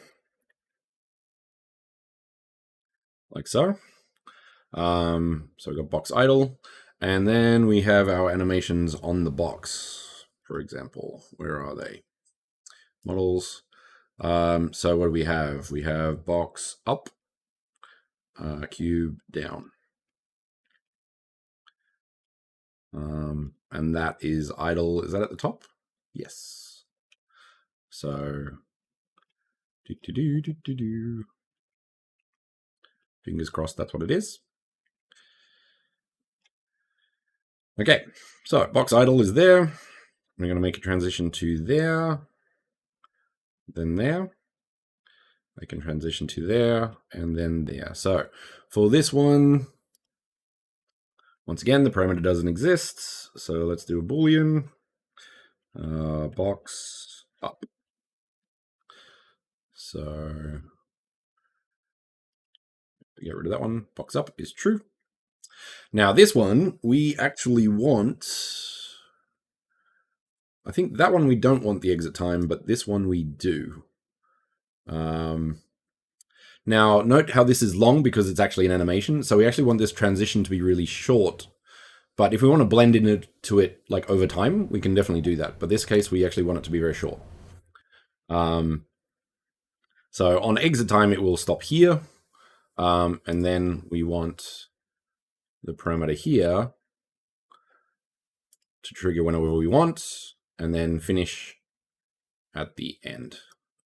like so. So we've got box idle, and then we have our animations on the box, for example. Where are they? Models. So what do we have? We have box up, cube down. And that is idle. Is that at the top? Yes. So, fingers crossed that's what it is. Okay, so box idle is there. We're going to make a transition to there, then there. I can transition to there, and then there. So for this one, once again, the parameter doesn't exist. So let's do a Boolean. Box up. So get rid of that one. Box up is true. Now this one, we actually want... I think that one we don't want the exit time, but this one we do. Now, note how this is long because it's actually an animation. So we actually want this transition to be really short. But if we want to blend into it like over time, we can definitely do that. But this case, we actually want it to be very short. So on exit time, it will stop here. And then we want the parameter here to trigger whenever we want, and then finish at the end.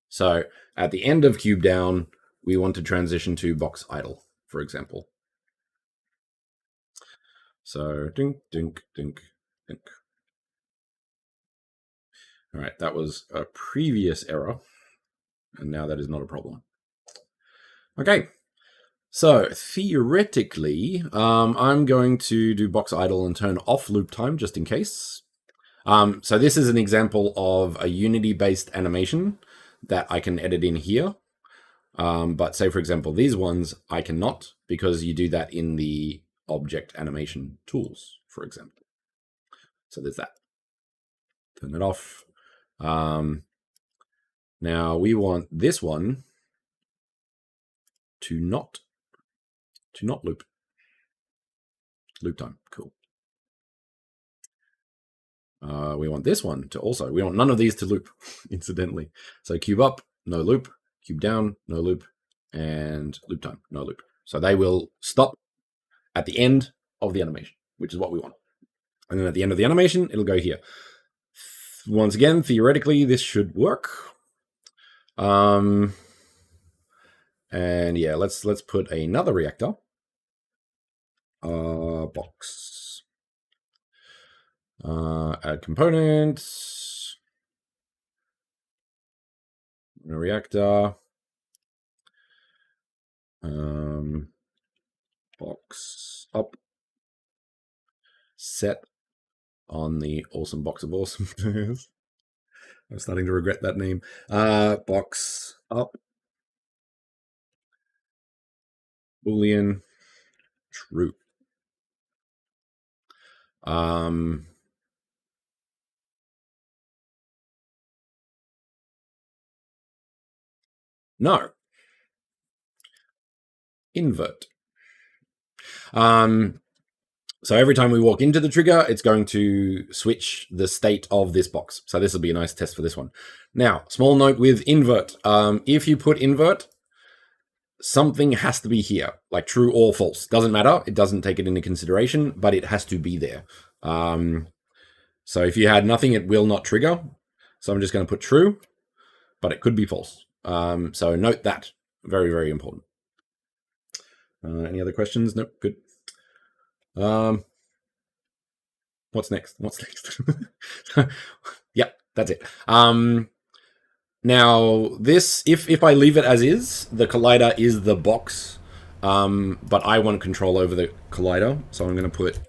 So at the end of cube down, we want to transition to box idle, for example. So dink, dink, dink, dink. All right, that was a previous error, and now that is not a problem. Okay, so theoretically, I'm going to do box idle and turn off loop time just in case. So this is an example of a Unity-based animation that I can edit in here. But say, for example, these ones, I cannot because you do that in the object animation tools, for example. So there's that. Turn it off. Now we want this one to not loop. Loop time, cool. We want this one to also, we want none of these to loop, incidentally. So cube up, no loop, cube down, no loop, and loop time, no loop. So they will stop at the end of the animation, which is what we want. And then at the end of the animation, it'll go here. Once again, theoretically, this should work. And yeah, let's put another reactor. Box. Add components. A reactor. Box up. Set on the awesome box of awesome. I'm starting to regret that name. Box up. Boolean true. No. Invert. So every time we walk into the trigger, it's going to switch the state of this box. So this will be a nice test for this one. Now, small note with invert. If you put invert, something has to be here, like true or false. Doesn't matter. It doesn't take it into consideration, but it has to be there. So if you had nothing, it will not trigger. So I'm just going to put true, but it could be false. So note that. Very, very important. Any other questions? Nope. Good. What's next? Yep, that's it. Now this, if I leave it as is, the collider is the box, but I want control over the collider, so I'm going to put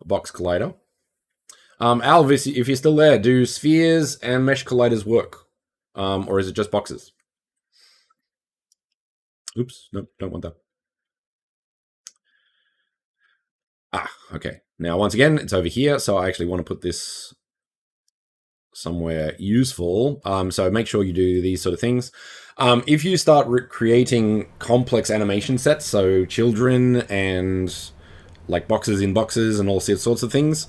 a box collider. Alv, if you're still there, do spheres and mesh colliders work, or is it just boxes? Oops, nope, don't want that. Okay. Now, once again, it's over here, so I actually want to put this somewhere useful. So make sure you do these sort of things. If you start creating complex animation sets, so children and like boxes in boxes and all sorts of things,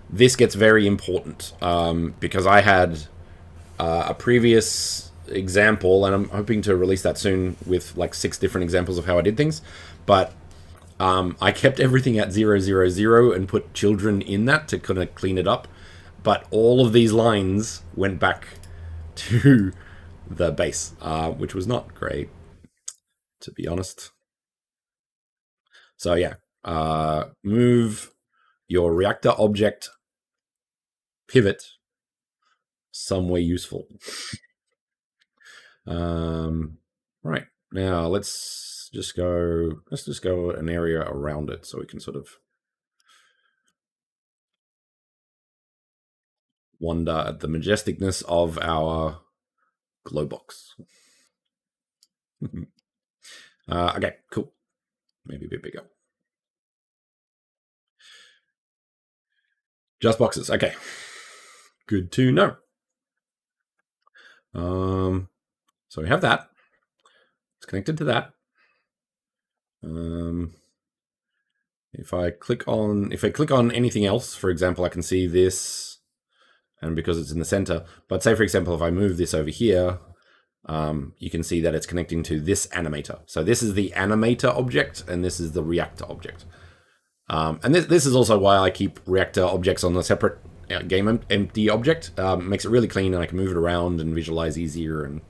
this gets very important because I had a previous example, and I'm hoping to release that soon with like 6 different examples of how I did things, but I kept everything at 0, 0, 0 and put children in that to kind of clean it up. But all of these lines went back to the base, which was not great, to be honest. So yeah, move your reactor object pivot somewhere useful. Right, now let's just go an area around it so we can sort of wonder at the majesticness of our glow box. Okay, cool. Maybe a bit bigger. Just boxes. Okay. Good to know. So we have that. It's connected to that. If I click on anything else, for example, I can see this, and because it's in the center. But say, for example, if I move this over here, you can see that it's connecting to this animator. So this is the animator object, and this is the reactor object. And this is also why I keep Reactor objects on a separate game empty object. Makes it really clean, and I can move it around and visualize easier and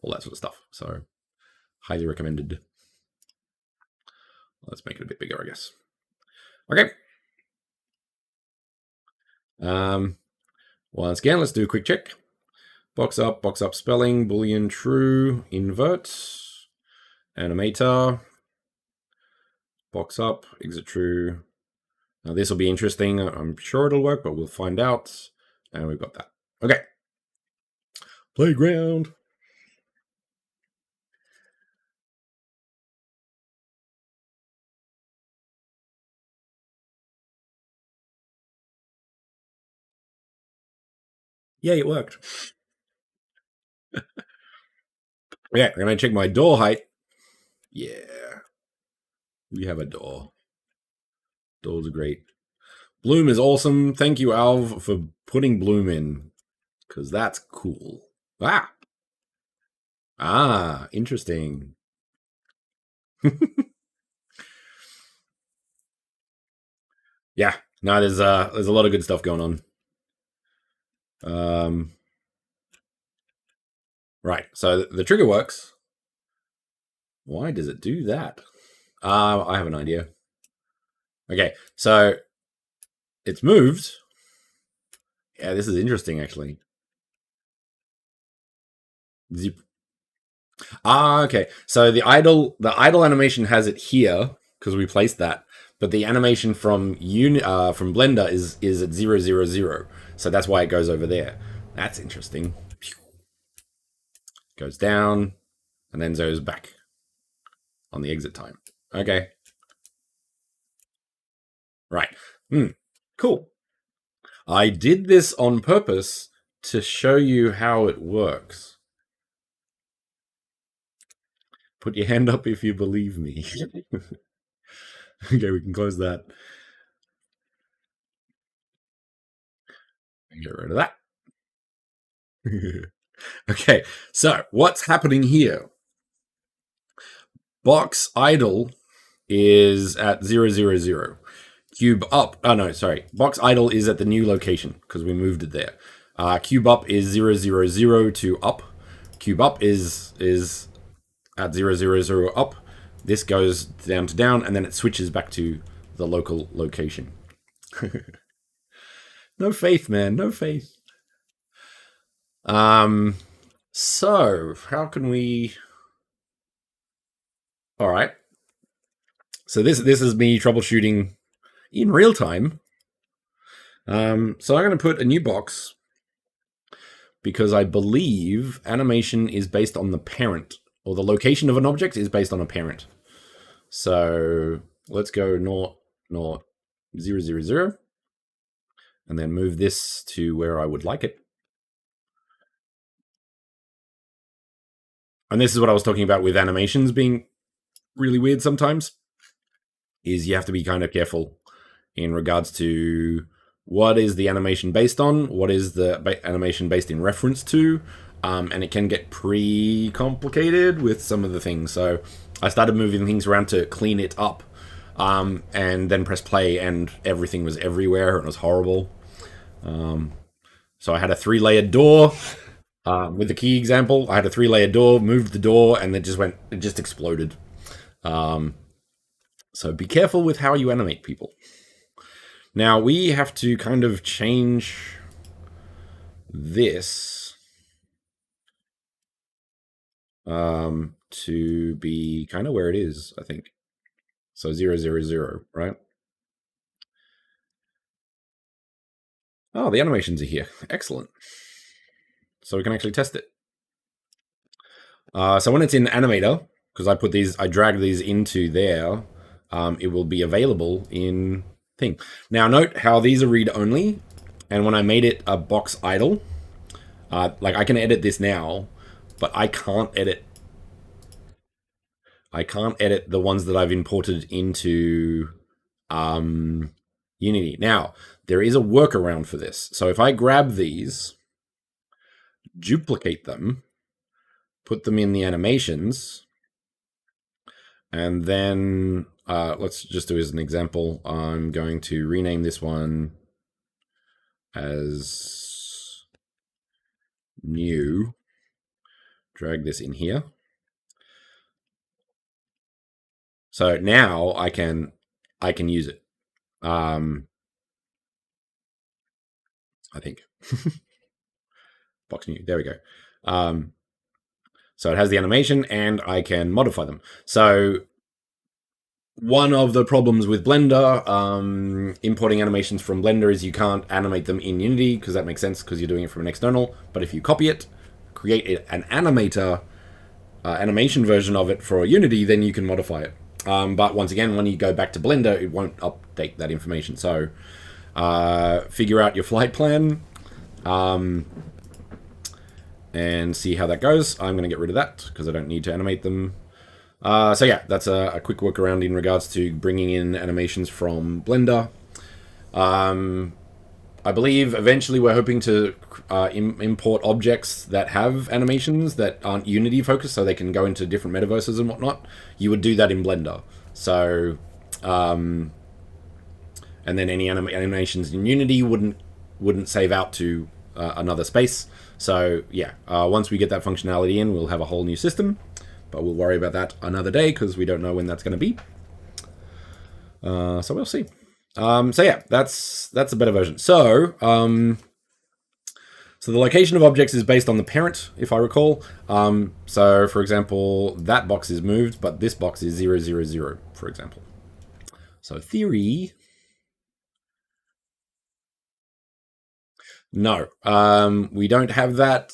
all that sort of stuff. So, highly recommended. Let's make it a bit bigger, I guess. Okay. Once again, let's do a quick check. Box up, spelling, boolean, true, invert, animator, box up, exit true. Now this will be interesting. I'm sure it'll work, but we'll find out. And we've got that. Okay. Playground. Yay, it worked. Yeah, I'm going to check my door height. Yeah. We have a door. Doors are great. Bloom is awesome. Thank you, Alv, for putting Bloom in. Because that's cool. Interesting. Yeah. No, there's a lot of good stuff going on. Right. So the trigger works. Why does it do that? I have an idea. Okay, so it's moved. Yeah, this is interesting, actually. Zip. Okay. So the idle animation has it here because we placed that, but the animation from from Blender is at 000. So that's why it goes over there. That's interesting. Goes down and then goes back on the exit time. Okay. Right. Cool. I did this on purpose to show you how it works. Put your hand up if you believe me. Okay, we can close that. And get rid of that. Okay, so what's happening here? Box idle is at 000. Cube up. Oh no, sorry. Box idle is at the new location because we moved it there. Cube up is 000 to up. Cube up is at 000 up. This goes down to down, and then it switches back to the local location. No faith, man. No faith. So how can we? All right. So this is me troubleshooting in real time. So I'm going to put a new box because I believe animation is based on the parent, or the location of an object is based on a parent. So let's go 0, and then move this to where I would like it. And this is what I was talking about with animations being really weird sometimes, is you have to be kind of careful in regards to what is the animation based on, what is the animation based in reference to, and it can get pretty complicated with some of the things. So I started moving things around to clean it up, and then press play, and everything was everywhere, and it was horrible. So I had a 3-layered door. With the key example, I had a 3-layer door, moved the door, and it just exploded. So be careful with how you animate people. Now we have to kind of change this to be kind of where it is, I think. So 000, right? Oh, the animations are here. Excellent. So we can actually test it. So when it's in Animator, because I drag these into there, it will be available in thing. Now note how these are read only, and when I made it a box idle, like I can edit this now, but I can't edit the ones that I've imported into Unity. Now, there is a workaround for this. So if I grab these, duplicate them, put them in the animations, and then let's just do as an example. I'm going to rename this one as new. Drag this in here. So now I can use it. I think. Box new. There we go. So it has the animation, and I can modify them. So one of the problems with Blender, importing animations from Blender, is you can't animate them in Unity, because that makes sense, because you're doing it from an external. But if you copy it, create an Animator animation version of it for Unity, then you can modify it. But once again, when you go back to Blender, it won't update that information. So figure out your flight plan and see how that goes. I'm going to get rid of that because I don't need to animate them. So yeah, that's a quick workaround in regards to bringing in animations from Blender. I believe eventually we're hoping to import objects that have animations that aren't Unity focused, so they can go into different metaverses and whatnot. You would do that in Blender. So, and then any animations in Unity wouldn't save out to another space. So yeah, once we get that functionality in, we'll have a whole new system. But we'll worry about that another day because we don't know when that's going to be. So we'll see. So yeah, that's a better version. So so the location of objects is based on the parent, if I recall. So for example, that box is moved, but this box is 0, 0, 0, for example. So theory. No, we don't have that.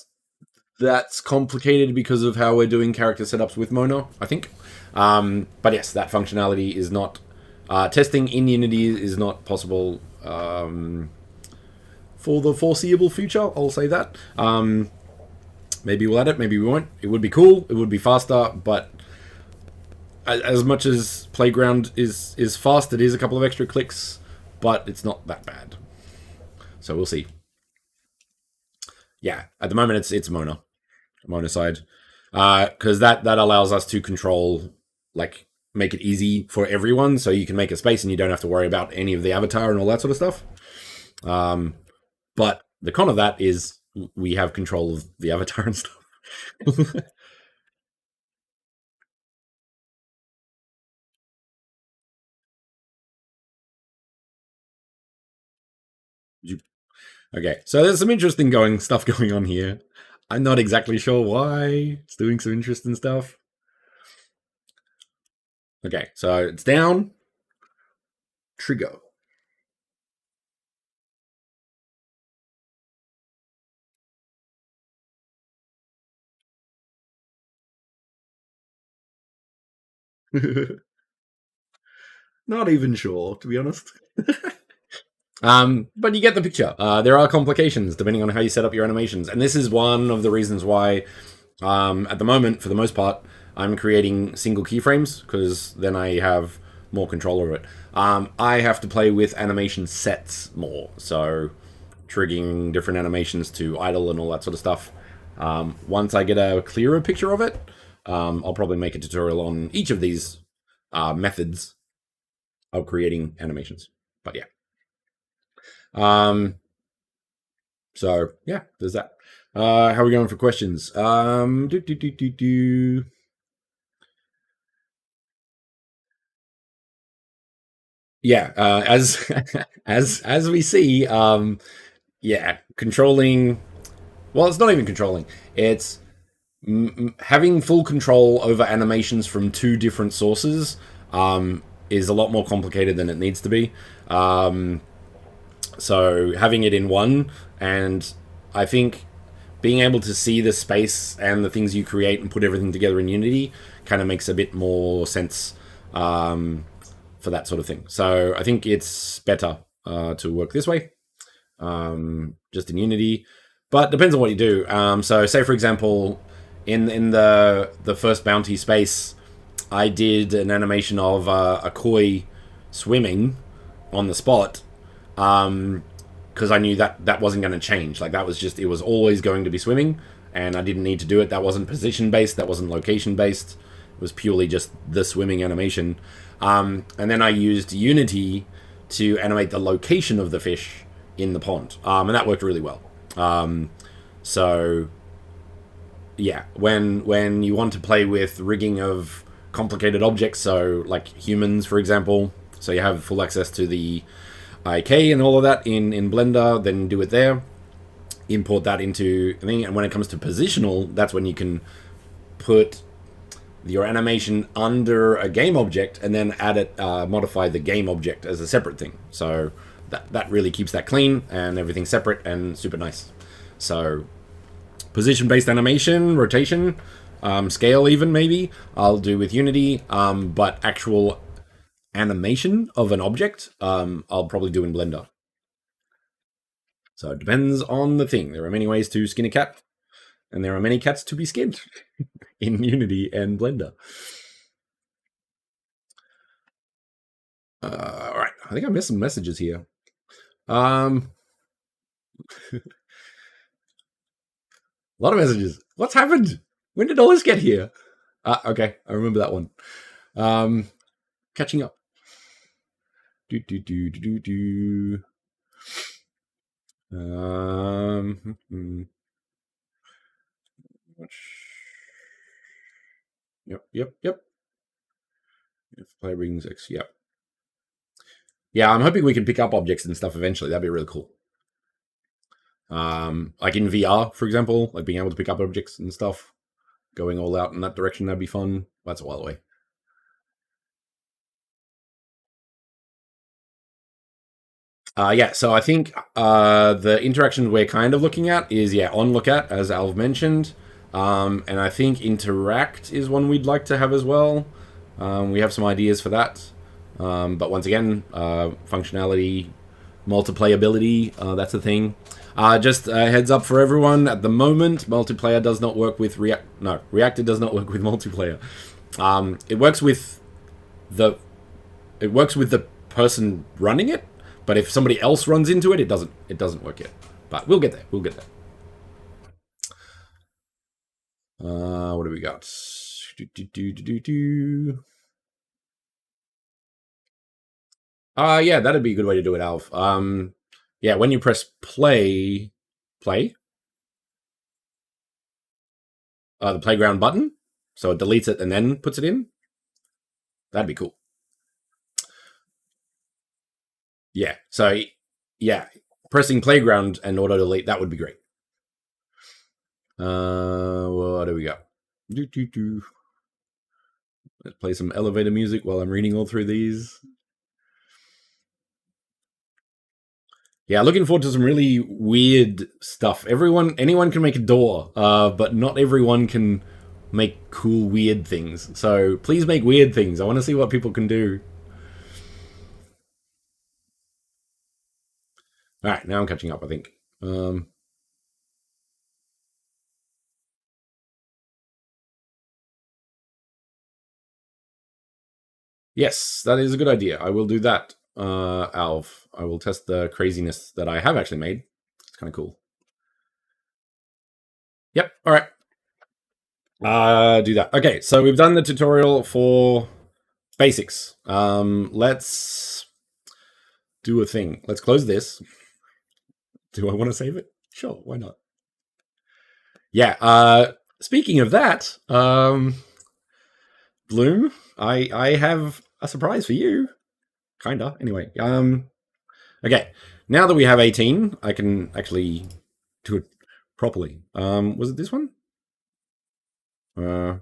That's complicated because of how we're doing character setups with Mono, I think. But yes, that functionality is not... testing in Unity is not possible for the foreseeable future, I'll say that. Maybe we'll add it, maybe we won't. It would be cool, it would be faster, but as much as Playground is fast, it is a couple of extra clicks, but it's not that bad. So we'll see. Yeah, at the moment it's Mono side, because that allows us to control, like, make it easy for everyone, so you can make a space and you don't have to worry about any of the avatar and all that sort of stuff. But the con of that is we have control of the avatar and stuff. Okay, so there's some interesting stuff going on here. I'm not exactly sure why. It's doing some interesting stuff. Okay, so it's down. Trigger. Not even sure, to be honest. But you get the picture. There are complications depending on how you set up your animations. And this is one of the reasons why, at the moment, for the most part, I'm creating single keyframes, because then I have more control over it. I have to play with animation sets more, so triggering different animations to idle and all that sort of stuff. Once I get a clearer picture of it, I'll probably make a tutorial on each of these methods of creating animations. But yeah. So yeah, there's that. How are we going for questions? Yeah, as as we see, yeah, controlling. Well, it's not even controlling. It's having full control over animations from two different sources. Is a lot more complicated than it needs to be. So having it in one, and I think being able to see the space and the things you create and put everything together in Unity kind of makes a bit more sense for that sort of thing. So I think it's better to work this way, just in Unity. But depends on what you do. So say, for example, in the first bounty space, I did an animation of a koi swimming on the spot, because I knew that wasn't going to change. Like, that was just, it was always going to be swimming, and I didn't need to do it. That wasn't position based, that wasn't location based. It was purely just the swimming animation. And then I used Unity to animate the location of the fish in the pond, and that worked really well. So yeah, when you want to play with rigging of complicated objects, so like humans, for example, so you have full access to the IK and all of that in Blender, then do it there. Import that into the thing, and when it comes to positional, that's when you can put your animation under a game object and then add it, modify the game object as a separate thing. So that really keeps that clean and everything separate and super nice. So position-based animation, rotation, scale even maybe, I'll do with Unity, but actual animation of an object, I'll probably do in Blender. So it depends on the thing. There are many ways to skin a cat, and there are many cats to be skinned in Unity and Blender. All right, I think I missed some messages here. A lot of messages. What's happened? When did all this get here? Okay, I remember that one. Catching up. Yep. If play rings X, yep. Yeah, I'm hoping we can pick up objects and stuff eventually. That'd be really cool. Like in VR, for example, like being able to pick up objects and stuff, going all out in that direction, that'd be fun. That's a while away. Yeah, so I think the interaction we're kind of looking at is, on look at, as Alv mentioned. And I think interact is one we'd like to have as well. We have some ideas for that. But once again, functionality, multiplayability, that's the thing. Just a heads up for everyone, at the moment, multiplayer does not work with Reactor does not work with multiplayer. It works with the person running it, but if somebody else runs into it, it doesn't work yet. But we'll get there. What do we got? Yeah, that'd be a good way to do it, Alf. Yeah, when you press play, the playground button, so it deletes it and then puts it in. That'd be cool. Yeah, so yeah, pressing playground and auto delete, that would be great. What do we got? Let's play some elevator music while I'm reading all through these. Yeah, looking forward to some really weird stuff. Anyone can make a door, but not everyone can make cool, weird things. So please make weird things. I want to see what people can do. All right, now I'm catching up, I think. Yes, that is a good idea. I will do that, Alv. I will test the craziness that I have actually made. It's kind of cool. Yep, all right. Do that. Okay, so we've done the tutorial for basics. Let's do a thing. Let's close this. Do I want to save it? Sure, why not? Yeah, speaking of that, Bloom, I have a surprise for you. Kinda, anyway. Okay, now that we have 18, I can actually do it properly. Was it this one? Yeah,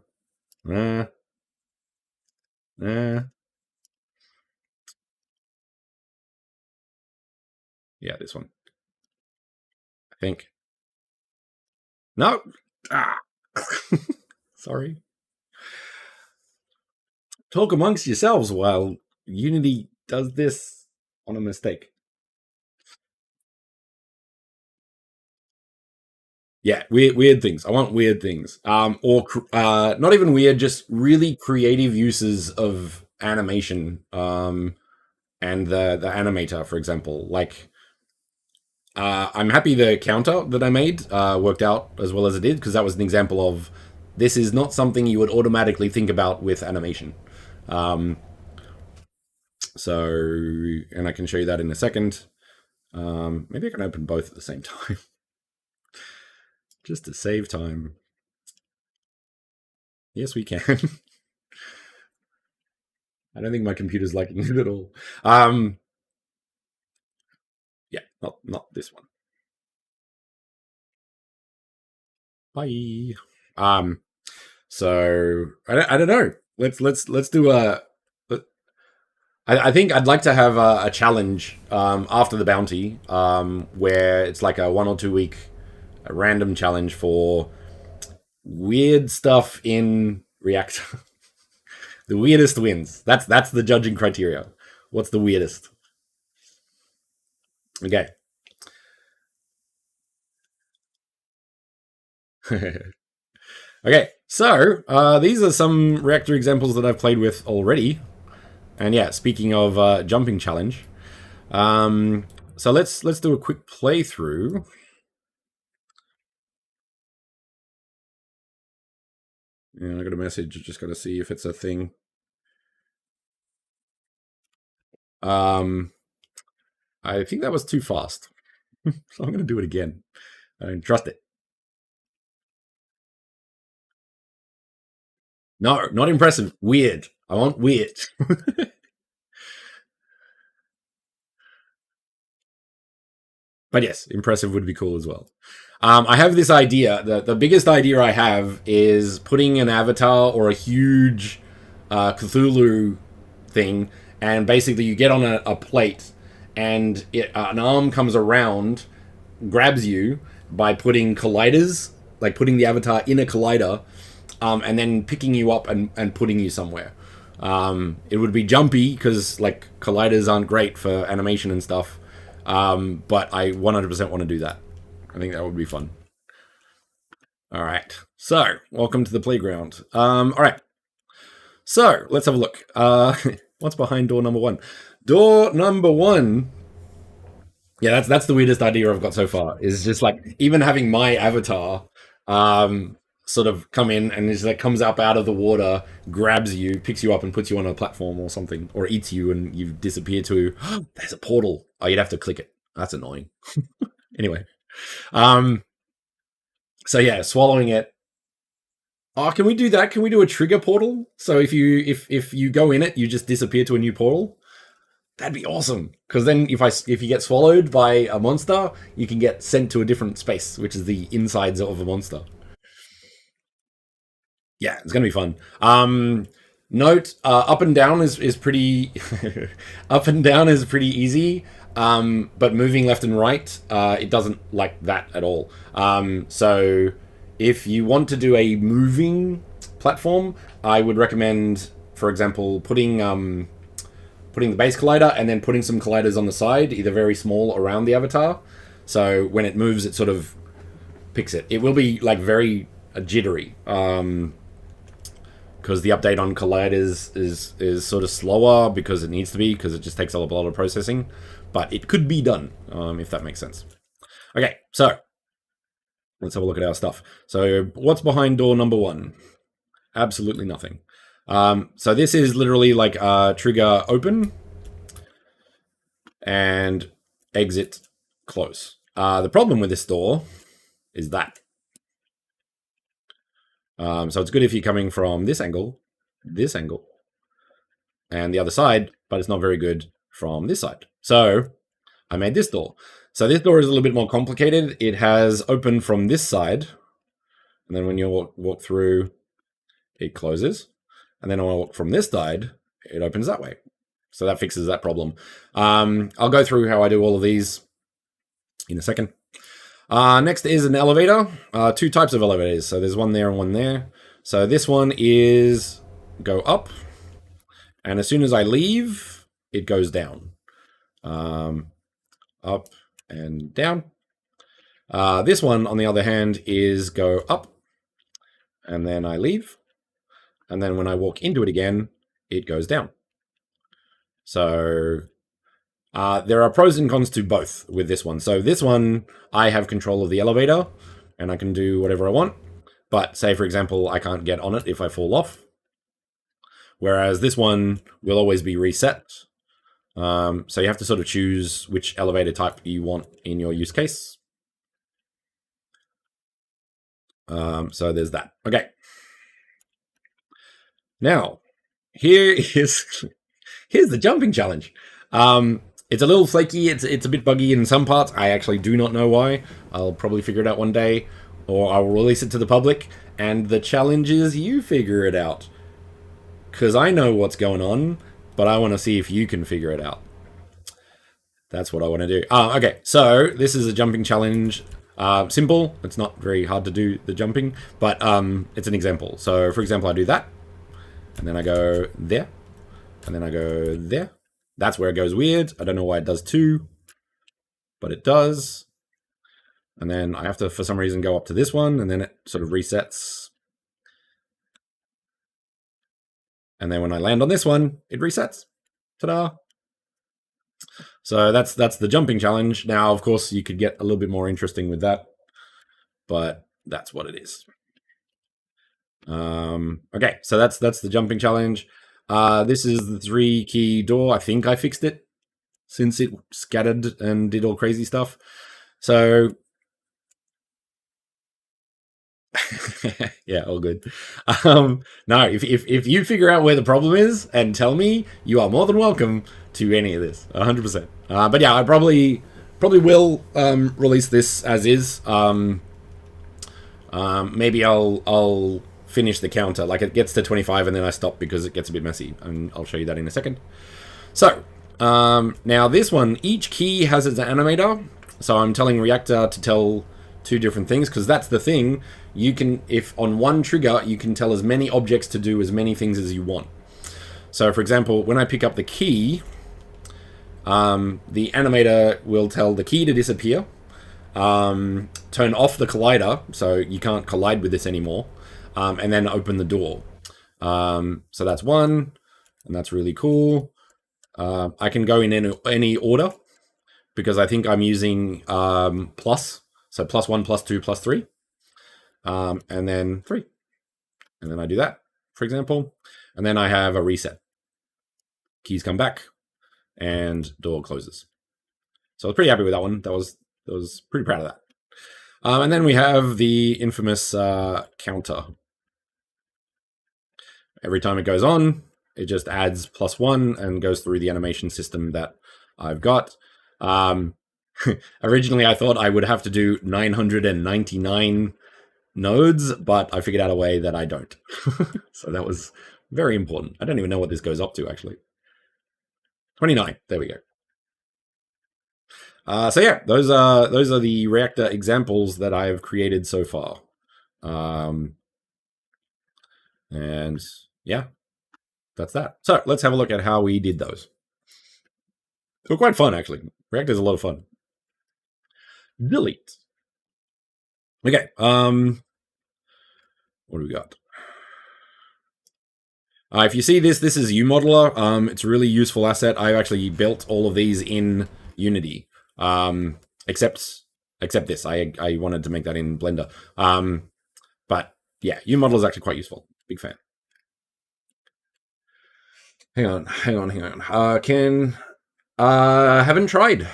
this one. I think. No. Sorry. Talk amongst yourselves while Unity does this on a mistake. Yeah, weird things. I want weird things. Or not even weird, just really creative uses of animation. And the animator, for example. Like, I'm happy the counter that I made worked out as well as it did, because that was an example of this is not something you would automatically think about with animation. So, and I can show you that in a second. Maybe I can open both at the same time. Just to save time. Yes, we can. I don't think my computer's liking it at all. Yeah, not this one. Bye. So I don't know. Let's do a. I think I'd like to have a challenge after the bounty, where it's like a 1 or 2 week random challenge for weird stuff in Reactor. The weirdest wins. That's the judging criteria. What's the weirdest? Okay. Okay, so these are some Reactor examples that I've played with already. And yeah, speaking of jumping challenge, so let's do a quick playthrough. And I got a message. Just got to see if it's a thing. I think that was too fast, so I'm going to do it again. I don't trust it. No, not impressive. Weird. I want weird. But yes, impressive would be cool as well. I have this idea. The biggest idea I have is putting an avatar or a huge Cthulhu thing, and basically you get on a plate, and an arm comes around, grabs you by putting colliders, like putting the avatar in a collider, and then picking you up and putting you somewhere. It would be jumpy because like colliders aren't great for animation and stuff. But I 100% want to do that. I think that would be fun. All right. So, welcome to the playground. All right. So, let's have a look. What's behind door number 1? Door number 1. Yeah, that's the weirdest idea I've got so far. Is just like even having my avatar sort of come in and is like comes up out of the water, grabs you, picks you up and puts you on a platform or something, or eats you and you disappear to there's a portal. Oh, you'd have to click it. That's annoying. Anyway. So yeah, swallowing it. Oh, can we do that? Can we do a trigger portal? So if you go in it, you just disappear to a new portal? That'd be awesome. Because then if you get swallowed by a monster, you can get sent to a different space, which is the insides of a monster. Yeah, it's gonna be fun. Note up and down is pretty up and down is pretty easy. But moving left and right, it doesn't like that at all. So if you want to do a moving platform, I would recommend, for example, putting the base collider and then putting some colliders on the side, either very small around the avatar. So when it moves, it sort of picks it. It will be like very jittery. Because the update on colliders is sort of slower because it needs to be, because it just takes a lot of processing. But it could be done, if that makes sense. Okay, so let's have a look at our stuff. So what's behind door number 1? Absolutely nothing. So this is literally like trigger open and exit close. The problem with this door is that. So it's good if you're coming from this angle, and the other side, but it's not very good from this side. So I made this door. So this door is a little bit more complicated. It has open from this side, and then when you walk through, it closes. And then when I walk from this side, it opens that way. So that fixes that problem. I'll go through how I do all of these in a second. Next is an elevator. 2 types of elevators. So there's one there and one there. So this one is go up, and as soon as I leave, it goes down. Up and down. This one, on the other hand, is go up, and then I leave, and then when I walk into it again, it goes down. So there are pros and cons to both with this one. So this one, I have control of the elevator, and I can do whatever I want. But say, for example, I can't get on it if I fall off. Whereas this one will always be reset. So you have to sort of choose which elevator type you want in your use case. So there's that. Okay. Now, here's the jumping challenge. It's a little flaky. It's a bit buggy in some parts. I actually do not know why. I'll probably figure it out one day, or I'll release it to the public. And the challenge is you figure it out, because I know what's going on, but I want to see if you can figure it out. That's what I want to do. Okay, so this is a jumping challenge. Simple. It's not very hard to do the jumping, but it's an example. So, for example, I do that, and then I go there, and then I go there. That's where it goes weird. I don't know why it does 2, but it does. And then I have to, for some reason, go up to this one, and then it sort of resets. And then when I land on this one, it resets. Ta-da! So that's the jumping challenge. Now, of course, you could get a little bit more interesting with that, but that's what it is. Okay, so that's the jumping challenge. This is the 3-key door. I think I fixed it since it scattered and did all crazy stuff. So yeah, all good. No, if you figure out where the problem is and tell me, you are more than welcome to any of this, 100%. But yeah, I probably will release this as is. Maybe I'll finish the counter, like it gets to 25 and then I stop because it gets a bit messy, and I'll show you that in a second. So now this one, each key has its animator. So I'm telling Reactor to tell 2 different things, because that's the thing. You can, if on one trigger, you can tell as many objects to do as many things as you want. So for example, when I pick up the key, the animator will tell the key to disappear, turn off the collider, so you can't collide with this anymore, and then open the door. So that's one, and that's really cool. I can go in any order, because I think I'm using plus. So +1, +2, +3. And then 3. And then I do that, for example. And then I have a reset. Keys come back, and door closes. So I was pretty happy with that one. I was pretty proud of that. And then we have the infamous counter. Every time it goes on, it just adds +1 and goes through the animation system that I've got. Originally, I thought I would have to do 999 nodes, but I figured out a way that I don't. So that was very important. I don't even know what this goes up to, actually. 29. There we go. So yeah, those are the Reactor examples that I've created so far. And yeah, that's that. So let's have a look at how we did those. They were quite fun, actually. Reactor's a lot of fun. Delete. Okay. What do we got? If you see this is UModeler. It's a really useful asset. I've actually built all of these in Unity, except this. I wanted to make that in Blender. But yeah, UModeler is actually quite useful. Big fan. Hang on. Haven't tried.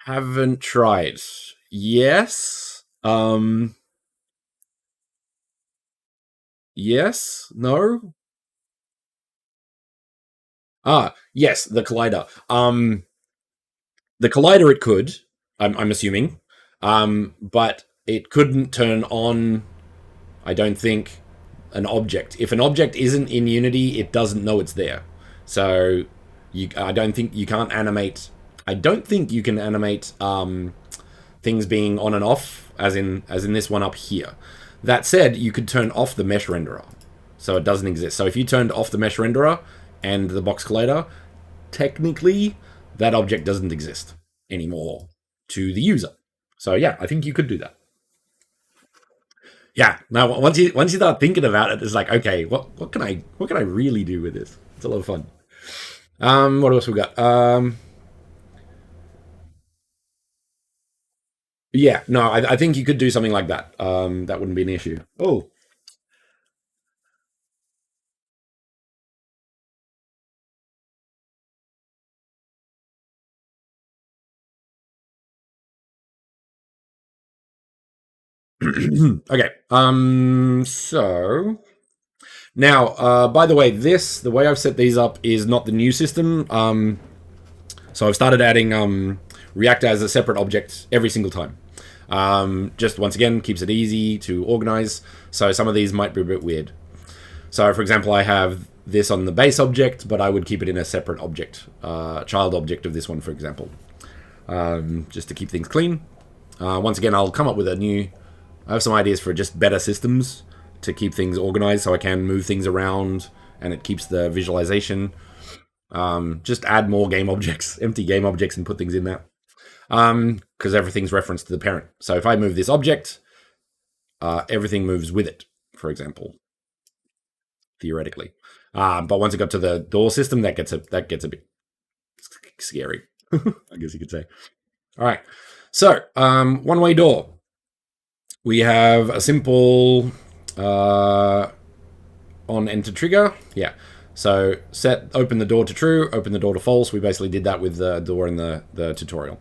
Haven't tried. Yes. Yes. No. Yes. The collider. The collider it could. I'm assuming. But it couldn't turn on. I don't think an object. If an object isn't in Unity, it doesn't know it's there. So I don't think you can't animate. I don't think you can animate things being on and off, as in this one up here. That said, you could turn off the mesh renderer, so it doesn't exist. So if you turned off the mesh renderer and the box collider, technically that object doesn't exist anymore to the user. So yeah, I think you could do that. Yeah. Now once you start thinking about it, it's like, okay, what can I really do with this? It's a lot of fun. What else we got? Yeah, no, I think you could do something like that. That wouldn't be an issue. Oh, Okay. So now, by the way, the way I've set these up is not the new system. So I've started adding Reactor as a separate object every single time. Just once again, keeps it easy to organize. So some of these might be a bit weird. So for example, I have this on the base object, but I would keep it in a separate object, child object of this one, for example, just to keep things clean. Once again, I'll come up with I have some ideas for just better systems to keep things organized so I can move things around and it keeps the visualization. Just add more game objects, empty game objects, and put things in there. Because everything's referenced to the parent. So if I move this object, everything moves with it, for example, theoretically. But once it got to the door system, that gets a bit scary, I guess you could say. All right. So one-way door. We have a simple on enter trigger. Yeah. So open the door to true, open the door to false. We basically did that with the door in the tutorial.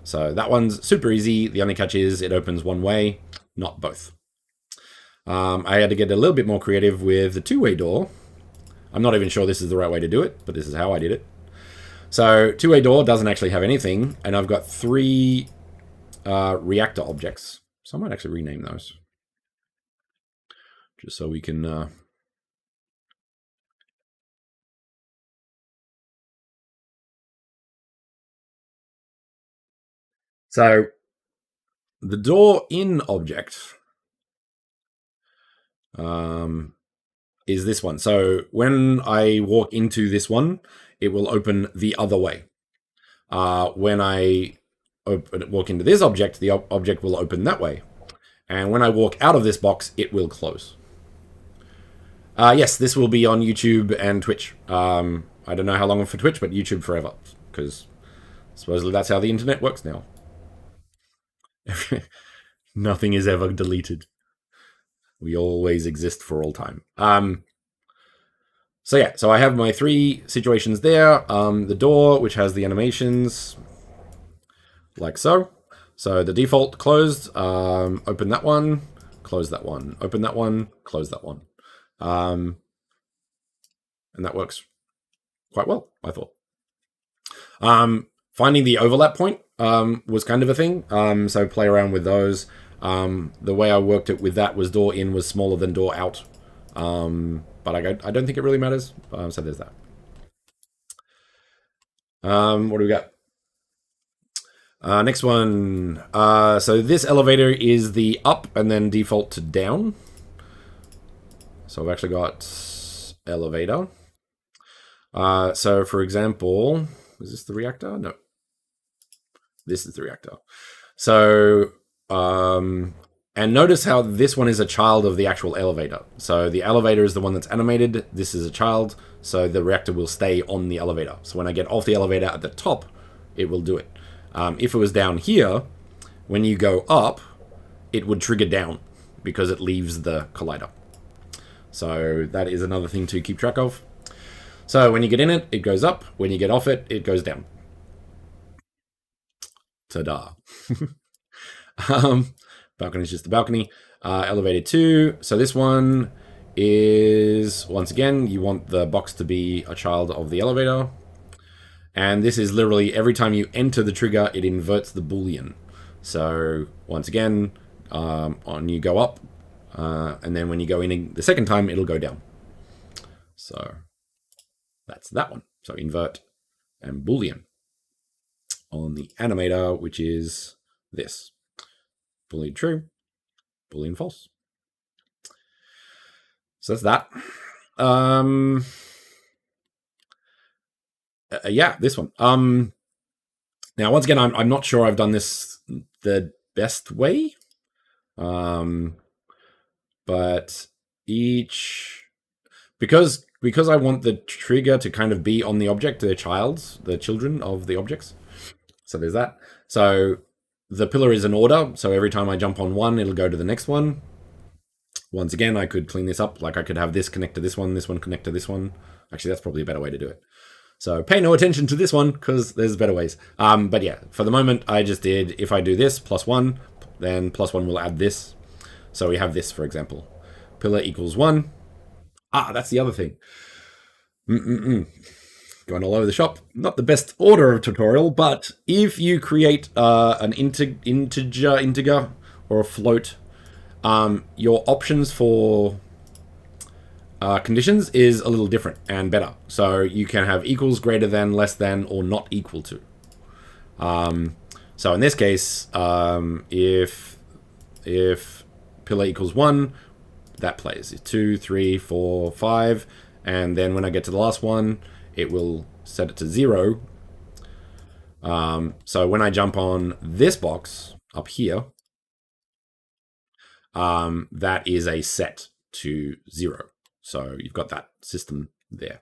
So that one's super easy. The only catch is it opens one way, not both. I had to get a little bit more creative with the two-way door. I'm not even sure this is the right way to do it, but this is how I did it. So two-way door doesn't actually have anything, and I've got 3 reactor objects. So I might actually rename those. Just so we can... So the door in object is this one. So when I walk into this one, it will open the other way. When I walk into this object, the object will open that way. And when I walk out of this box, it will close. Yes, this will be on YouTube and Twitch. I don't know how long for Twitch, but YouTube forever. Because supposedly that's how the internet works now. Nothing is ever deleted. We always exist for all time. So yeah, so I have my 3 situations there. The door, which has the animations, like so. So the default closed, open that one, close that one, open that one, close that one. And that works quite well, I thought. Finding the overlap point was kind of a thing, so play around with those. The way I worked it with that was door in was smaller than door out, but I don't think it really matters, so there's that. What do we got? Next one. So this elevator is the up and then default to down. So I've actually got elevator. So for example, is this the reactor? No. This is the reactor. So, and notice how this one is a child of the actual elevator. So the elevator is the one that's animated. This is a child. So the reactor will stay on the elevator. So when I get off the elevator at the top, it will do it. If it was down here, when you go up, it would trigger down because it leaves the collider. So that is another thing to keep track of. So when you get in it, it goes up. When you get off it, it goes down. Ta-da. Balcony is just the balcony. Elevator 2. So this one is, once again, you want the box to be a child of the elevator. And this is literally every time you enter the trigger, it inverts the Boolean. So once again, on you go up, and then when you go in the second time, it'll go down. So that's that one. So invert and Boolean on the animator, which is this. Boolean true, Boolean false. So that's that. Yeah, this one. Now, once again, I'm not sure I've done this the best way. But because I want the trigger to kind of be on the object, the children of the objects. So there's that. So the pillar is an order. So every time I jump on one, it'll go to the next one. Once again, I could clean this up. Like I could have this connect to this one connect to this one. Actually, that's probably a better way to do it. So pay no attention to this one because there's better ways. But yeah, for the moment, I just did, if I do this, +1, then +1 will add this. So we have this, for example. Pillar equals 1. Ah, that's the other thing. Going all over the shop. Not the best order of tutorial, but if you create an integer or a float, your options for conditions is a little different and better. So you can have equals, greater than, less than, or not equal to. So in this case, if pillar equals 1, that plays 2, 3, 4, 5, and then when I get to the last one, it will set it to 0. So when I jump on this box up here, that is a set to 0. So you've got that system there.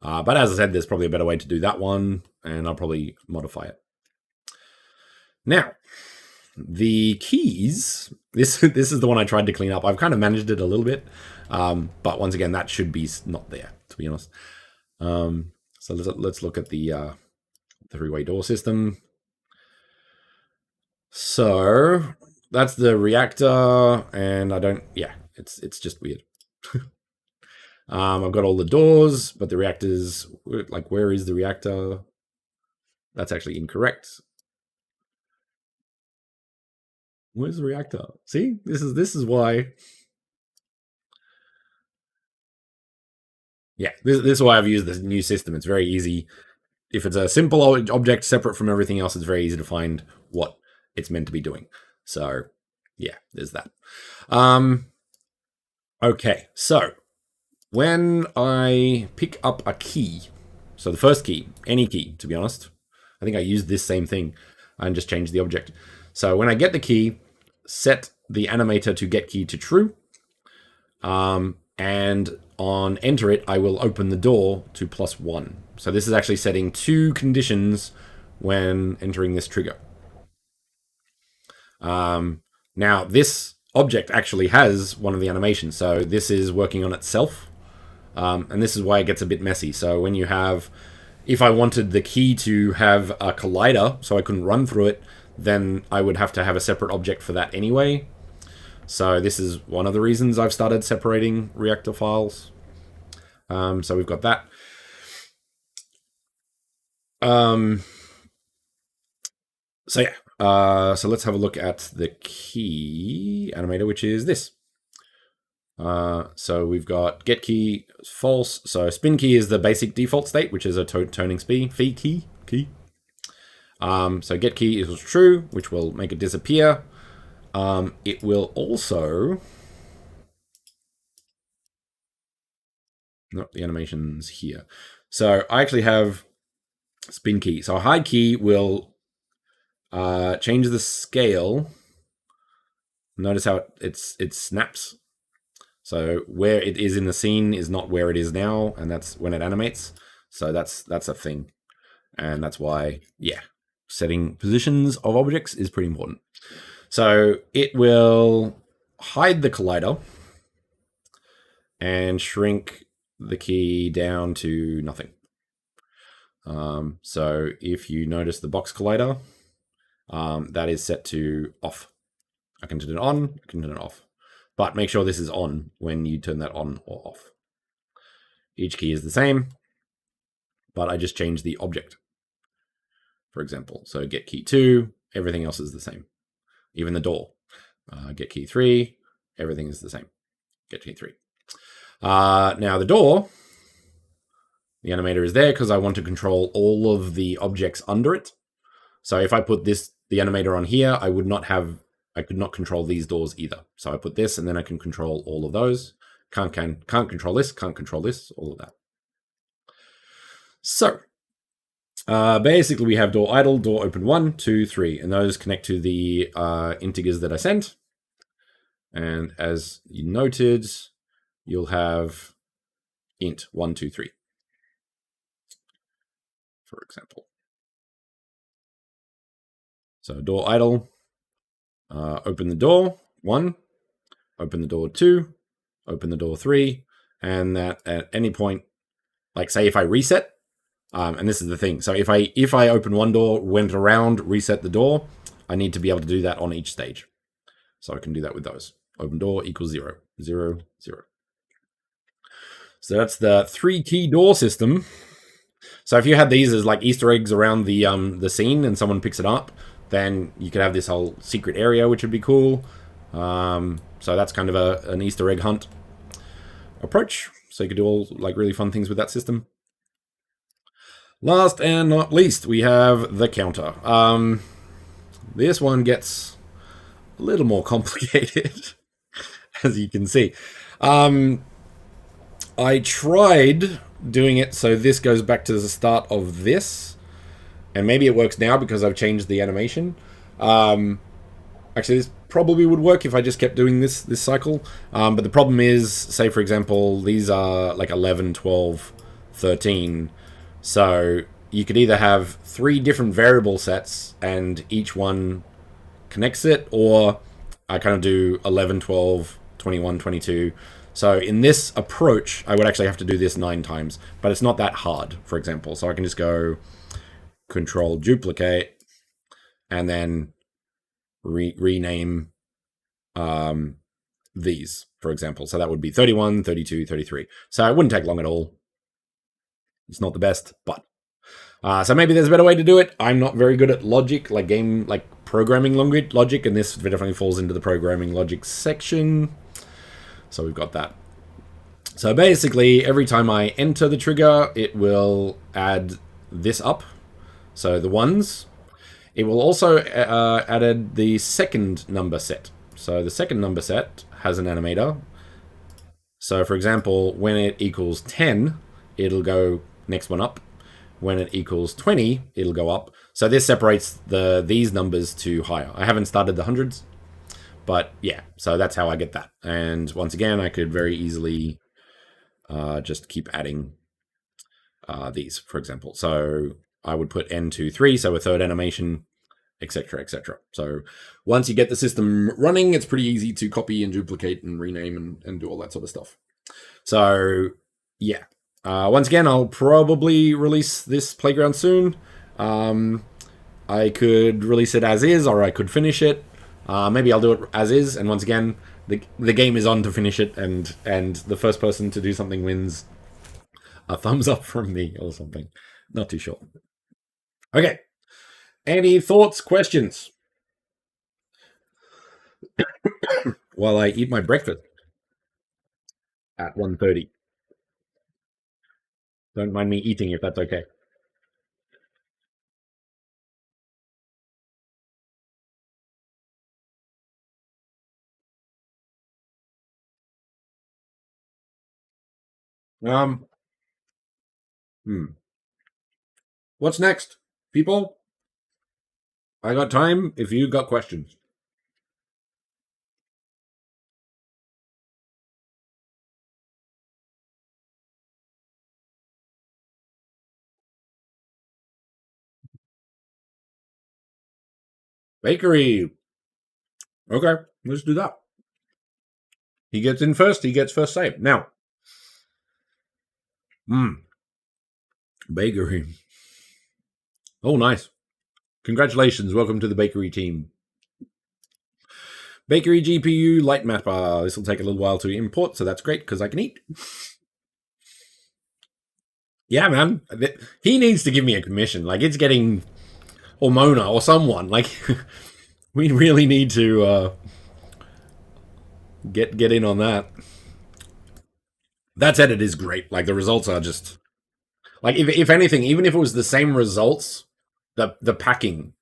But as I said, there's probably a better way to do that one, and I'll probably modify it. Now, the keys, this is the one I tried to clean up. I've kind of managed it a little bit, but once again, that should be not there, to be honest. So let's look at the three-way door system. So that's the reactor, and it's just weird. I've got all the doors, but the reactors, like, where is the reactor? That's actually incorrect. Where's the reactor? See, this is why. Yeah, this is why I've used this new system. It's very easy. If it's a simple object separate from everything else, it's very easy to find what it's meant to be doing. So, yeah, there's that. Okay, so when I pick up a key, so the first key, any key, to be honest, I think I used this same thing and just changed the object. So when I get the key, set the animator to get key to true. And on enter it, I will open the door to +1. So this is actually setting 2 conditions when entering this trigger. Now this object actually has one of the animations. So this is working on itself. And this is why it gets a bit messy. So when you have, if I wanted the key to have a collider, so I couldn't run through it, then I would have to have a separate object for that anyway. So this is one of the reasons I've started separating Reactor files. So we've got that. So yeah, so let's have a look at the key animator, which is this. So we've got get key false. So spin key is the basic default state, which is a toning speed fee key. So get key equals true, which will make it disappear. It will also, the animation's here. So I actually have spin key. So a hide key will change the scale. Notice how it snaps. So where it is in the scene is not where it is now, and that's when it animates. So that's a thing. And that's why, yeah, setting positions of objects is pretty important. So it will hide the collider and shrink the key down to nothing. So if you notice the box collider, that is set to off. I can turn it on, I can turn it off. But make sure this is on when you turn that on or off. Each key is the same, but I just changed the object, for example. So get key 2, everything else is the same. Even the door. Get key 3, everything is the same. Get key 3. Now the door, the animator is there because I want to control all of the objects under it. So if I put the animator on here, I could not control these doors either. So I put this, and then I can control all of those. Can't control this, can't control this, all of that. So basically we have door idle, door open 1, 2, 3, and those connect to the integers that I sent. And as you noted, you'll have int 1, 2, 3, for example. So door idle, open the door 1, open the door 2, open the door 3, and that at any point, like say if I reset, and this is the thing. So if I open one door, went around, reset the door, I need to be able to do that on each stage. So I can do that with those. Open door equals 0, 0, 0. So that's the 3 key door system. So if you had these as like Easter eggs around the scene and someone picks it up, then you could have this whole secret area, which would be cool. So that's kind of an Easter egg hunt approach. So you could do all like really fun things with that system. Last and not least, we have the counter. This one gets a little more complicated, as you can see. I tried doing it so this goes back to the start of this, and maybe it works now because I've changed the animation. Actually, this probably would work if I just kept doing this cycle. But the problem is, say for example, these are like 11, 12, 13. So you could either have 3 different variable sets and each one connects it, or I kind of do 11, 12, 21, 22. So in this approach, I would actually have to do this 9 times, but it's not that hard, for example. So I can just go Control Duplicate and then rename these, for example. So that would be 31, 32, 33. So it wouldn't take long at all. It's not the best, but so maybe there's a better way to do it. I'm not very good at logic, like programming logic, and this definitely falls into the programming logic section. So we've got that. So basically, every time I enter the trigger, it will add this up. So the ones. It will also add the second number set. So the second number set has an animator. So for example, when it equals 10, it'll go next one up. When it equals 20, it'll go up. So this separates these numbers to higher. I haven't started the hundreds, but yeah, so that's how I get that. And once again, I could very easily just keep adding these, for example. So I would put N2, 3, so a third animation, etc., etc. So once you get the system running, it's pretty easy to copy and duplicate and rename and do all that sort of stuff. So yeah. Once again, I'll probably release this playground soon. I could release it as is, or I could finish it. Maybe I'll do it as is, and once again, the game is on to finish it, and the first person to do something wins a thumbs up from me or something. Not too sure. Okay. Any thoughts, questions? While I eat my breakfast at 1:30. Don't mind me eating if that's okay. Um, What's next, people? I got time if you got questions. Bakery. Okay, let's do that. He gets in first. He gets first say. Now, bakery. Oh, nice. Congratulations. Welcome to the bakery team. Bakery GPU light mapper. This will take a little while to import, so that's great because I can eat. Yeah, man. He needs to give me a commission. Like, it's getting... Or Mona, or someone. Like, we really need to get in on that. That said, it is great. Like, the results are just... Like, if anything, even if it was the same results, the packing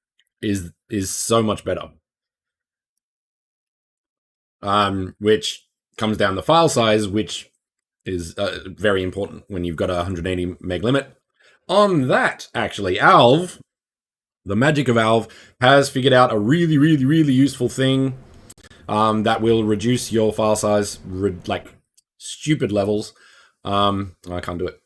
is so much better. Which comes down to file size, which is very important when you've got a 180 meg limit. On that, actually, Alv, the magic of Alv, has figured out a really, really, really useful thing that will reduce your file size like stupid levels. I can't do it.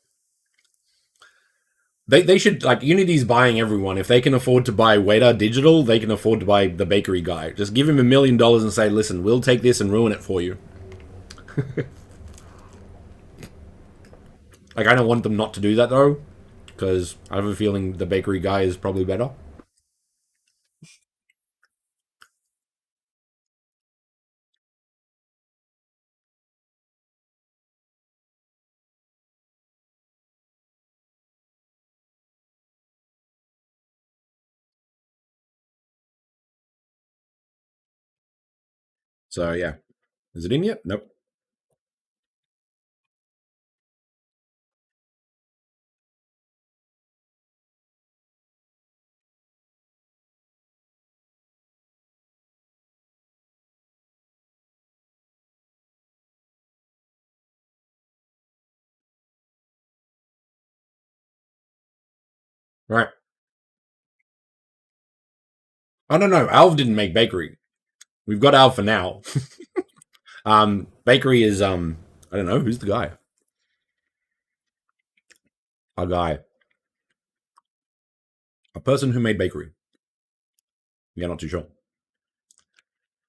They should, like, Unity's buying everyone. If they can afford to buy Weta Digital, they can afford to buy the bakery guy. Just give him $1 million and say, listen, we'll take this and ruin it for you. Like, I don't want them not to do that, though, because I have a feeling the bakery guy is probably better. So yeah, is it in yet? Nope. Right. Oh no, Alv didn't make bakery. We've got Alv for now. Bakery is I don't know who's the guy. A guy, a person who made bakery. Yeah, not too sure.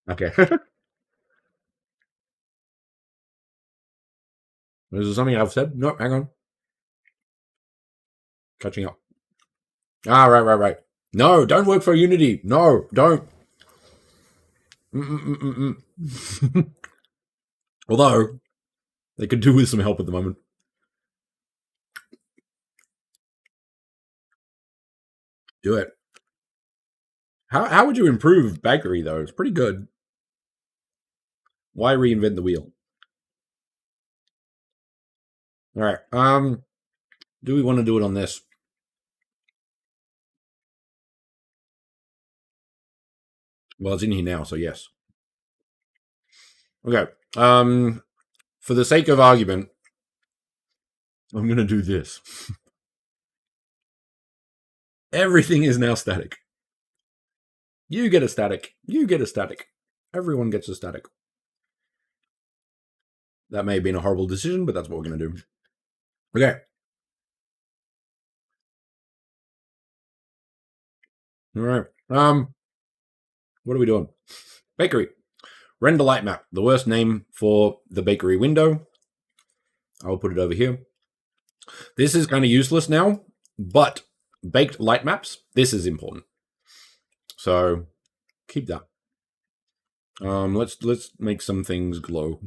Okay. Is there something I've said? No, hang on. Catching up. Ah, right. No, don't work for Unity. No, don't. Although they could do with some help at the moment. Do it. How would you improve bakery though? It's pretty good. Why reinvent the wheel? All right. Do we want to do it on this? Well, it's in here now, so yes. Okay. For the sake of argument, I'm going to do this. Everything is now static. You get a static. You get a static. Everyone gets a static. That may have been a horrible decision, but that's what we're going to do. Okay. All right. What are we doing? Bakery. Render light map. The worst name for the bakery window. I'll put it over here. This is kind of useless now, but baked light maps, this is important. So keep that. Let's make some things glow.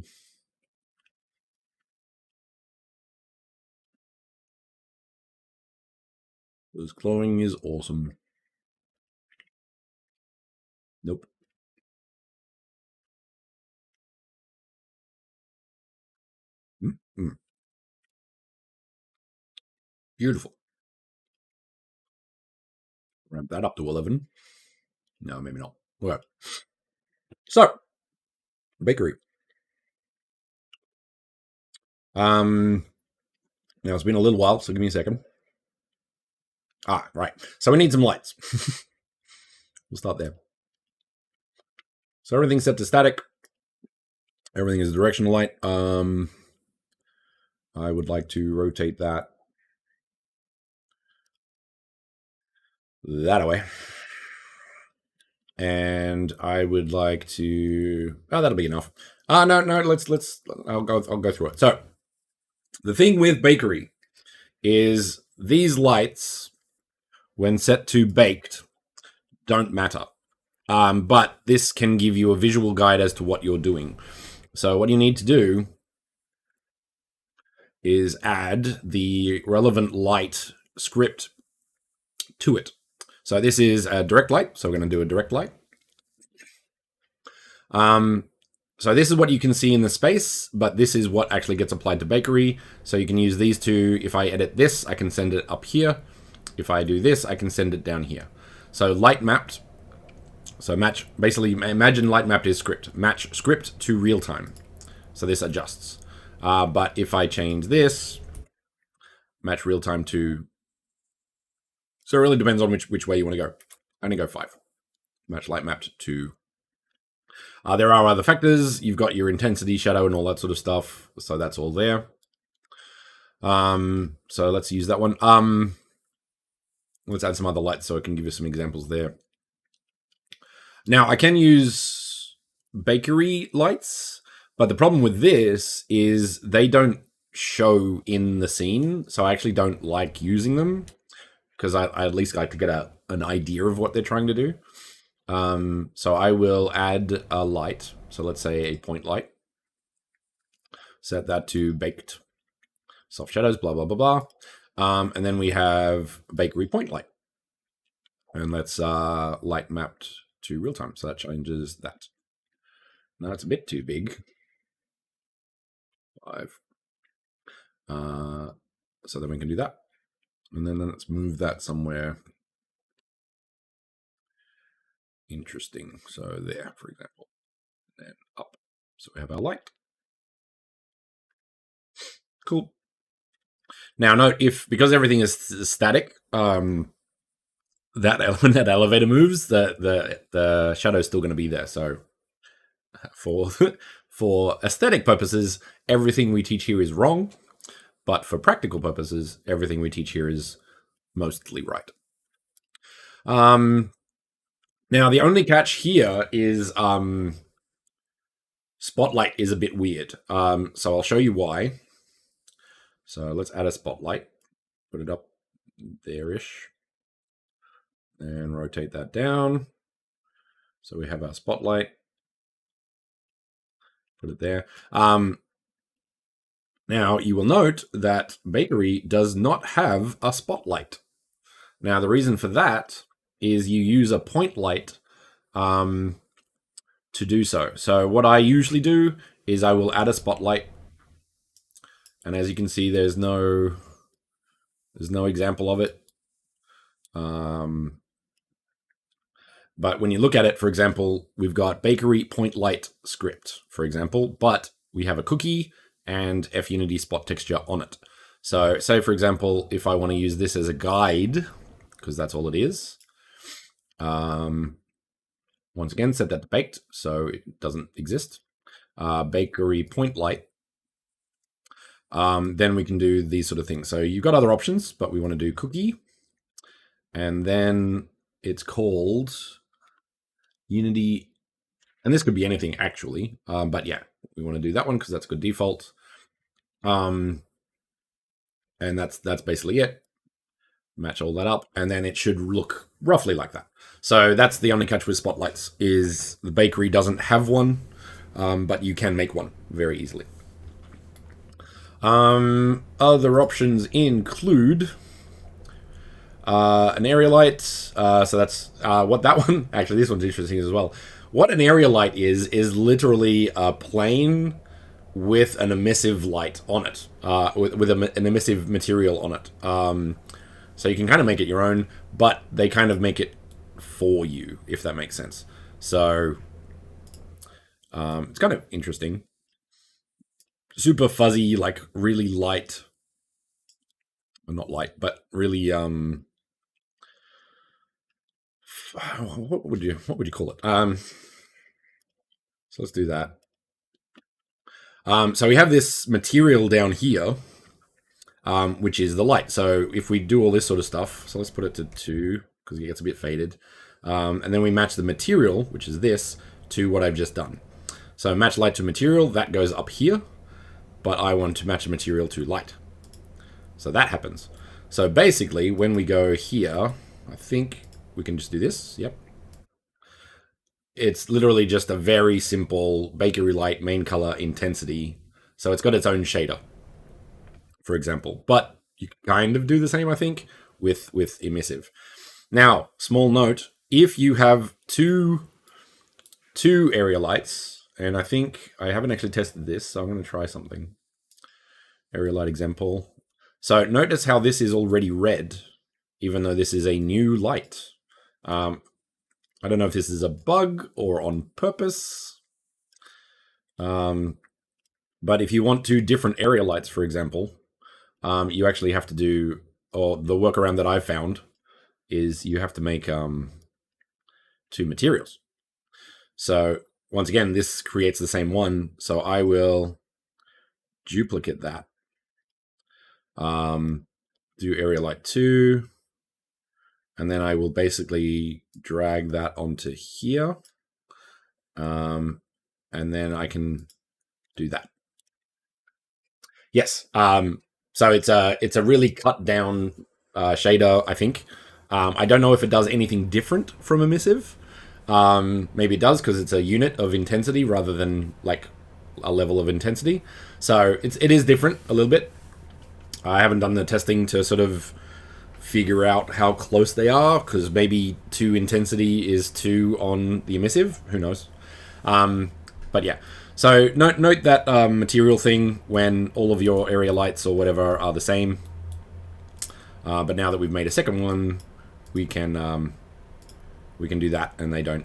Because glowing is awesome. Nope. Mm-hmm. Beautiful. Ramp that up to 11. No, maybe not. Okay. So, bakery. Now it's been a little while, so give me a second. Ah, right. So we need some lights. We'll start there. So everything's set to static. Everything is directional light. I would like to rotate that away. And I would like to. Oh, that'll be enough. No. Let's. I'll go through it. So, the thing with bakery is these lights, when set to baked, don't matter. But this can give you a visual guide as to what you're doing. So, what you need to do is add the relevant light script to it. So, this is a direct light. So, we're going to do a direct light. So this is what you can see in the space, but this is what actually gets applied to bakery. So you can use these two. If I edit this, I can send it up here. If I do this, I can send it down here. So light mapped. So match, basically imagine light mapped is script. Match script to real time. So this adjusts. But if I change this, match real time to. So it really depends on which way you want to go. I'm going to go 5. Match light mapped to. There are other factors. You've got your intensity, shadow, and all that sort of stuff. So that's all there. So let's use that one. Let's add some other lights so I can give you some examples there. Now, I can use bakery lights, but the problem with this is they don't show in the scene. So I actually don't like using them because I at least like to get an idea of what they're trying to do. So I will add a light. So let's say a point light. Set that to baked. Soft shadows, blah, blah, blah, blah. And then we have bakery point light. And let's light mapped to real time. So that changes that. No, it's a bit too big. 5. So then we can do that. And then let's move that somewhere interesting. So there, for example. And up. So we have our light. Cool. Now note, because everything is static, when that elevator moves, the shadow's still going to be there. So for aesthetic purposes, everything we teach here is wrong. But for practical purposes, everything we teach here is mostly right. Now, the only catch here is spotlight is a bit weird. So I'll show you why. So let's add a spotlight. Put it up there-ish. And rotate that down. So we have our spotlight. Put it there. Now, you will note that Bakery does not have a spotlight. Now, the reason for that is you use a point light to do so. So what I usually do is I will add a spotlight. And as you can see, there's no example of it. But when you look at it, for example, we've got Bakery point light script, for example, but we have a cookie and Funity spot texture on it. So say, for example, if I want to use this as a guide, because that's all it is, once again, set that to baked, so it doesn't exist. Bakery point light. Then we can do these sort of things. So you've got other options, but we want to do cookie. And then it's called Unity. And this could be anything, actually. But yeah, we want to do that one because that's good default. And that's basically it. Match all that up, and then it should look roughly like that. So that's the only catch with spotlights, is the Bakery doesn't have one, but you can make one very easily. Other options include an area light. So that's what that one. Actually, this one's interesting as well. What an area light is literally a plane with an emissive light on it, with an emissive material on it. So you can kind of make it your own, but they kind of make it for you, if that makes sense. So it's kind of interesting. Super fuzzy, like really light. Well, not light, but really what would you call it? So let's do that. So we have this material down here, which is the light. So if we do all this sort of stuff, so let's put it to 2 because it gets a bit faded. And then we match the material, which is this, to what I've just done. So match light to material, that goes up here, but I want to match a material to light. So that happens. So basically, when we go here, I think we can just do this. Yep. It's literally just a very simple Bakery light main color intensity. So it's got its own shader, for example. But you kind of do the same, I think, with emissive. Now, small note, if you have two area lights, and I think I haven't actually tested this, so I'm going to try something. Area light example. So notice how this is already red, even though this is a new light. I don't know if this is a bug or on purpose. But if you want 2 different area lights, for example, you actually have to do, or the workaround that I've found is you have to make 2 materials. So once again, this creates the same one. So I will duplicate that. Do area light 2. And then I will basically drag that onto here. And then I can do that. Yes. So it's a really cut down shader, I think. I don't know if it does anything different from emissive. Maybe it does because it's a unit of intensity rather than like a level of intensity. So it is different a little bit. I haven't done the testing to sort of figure out how close they are, because maybe 2 intensity is 2 on the emissive. Who knows? But But yeah, so note that material thing when all of your area lights or whatever are the same. But now that we've made a second one, we can do that, and they don't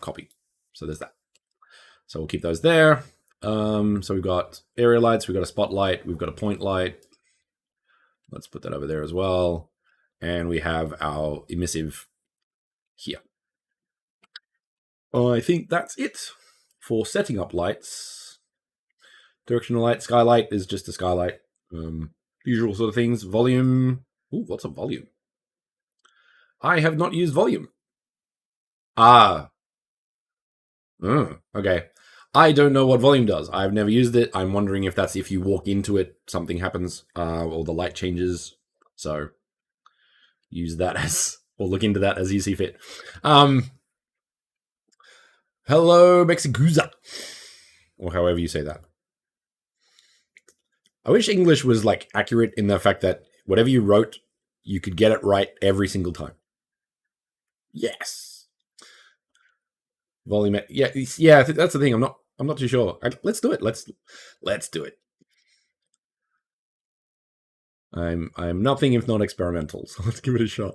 copy. So there's that. So we'll keep those there. So we've got area lights, we've got a spotlight, we've got a point light. Let's put that over there as well. And we have our emissive here. I think that's it for setting up lights. Directional light, skylight is just a skylight. Usual sort of things. Volume. Ooh, what's a volume? I have not used volume. Okay. I don't know what volume does. I've never used it. I'm wondering if that's if you walk into it, something happens, or the light changes. So use that as, or look into that as you see fit. Hello, Mexicuza. Or however you say that. I wish English was like accurate in the fact that whatever you wrote, you could get it right every single time. Yes. Volume. Yeah. That's the thing. I'm not too sure. Let's do it. Let's do it. I'm nothing if not experimental. So let's give it a shot.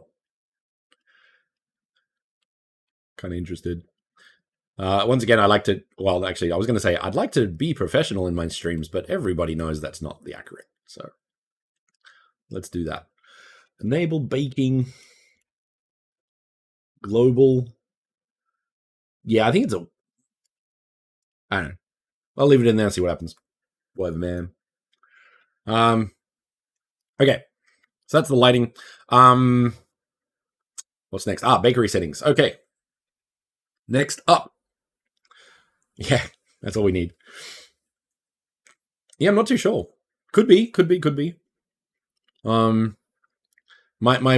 Kind of interested. Once again, I like to. Well, actually, I was going to say I'd like to be professional in my streams, but everybody knows that's not the accurate. So let's do that. Enable baking. Global. Yeah, I think it's a. I don't know. I'll leave it in there and see what happens. Whatever, man. Okay. So that's the lighting. What's next? Bakery settings. Okay. Next up. Yeah, that's all we need. Yeah, I'm not too sure. Could be. My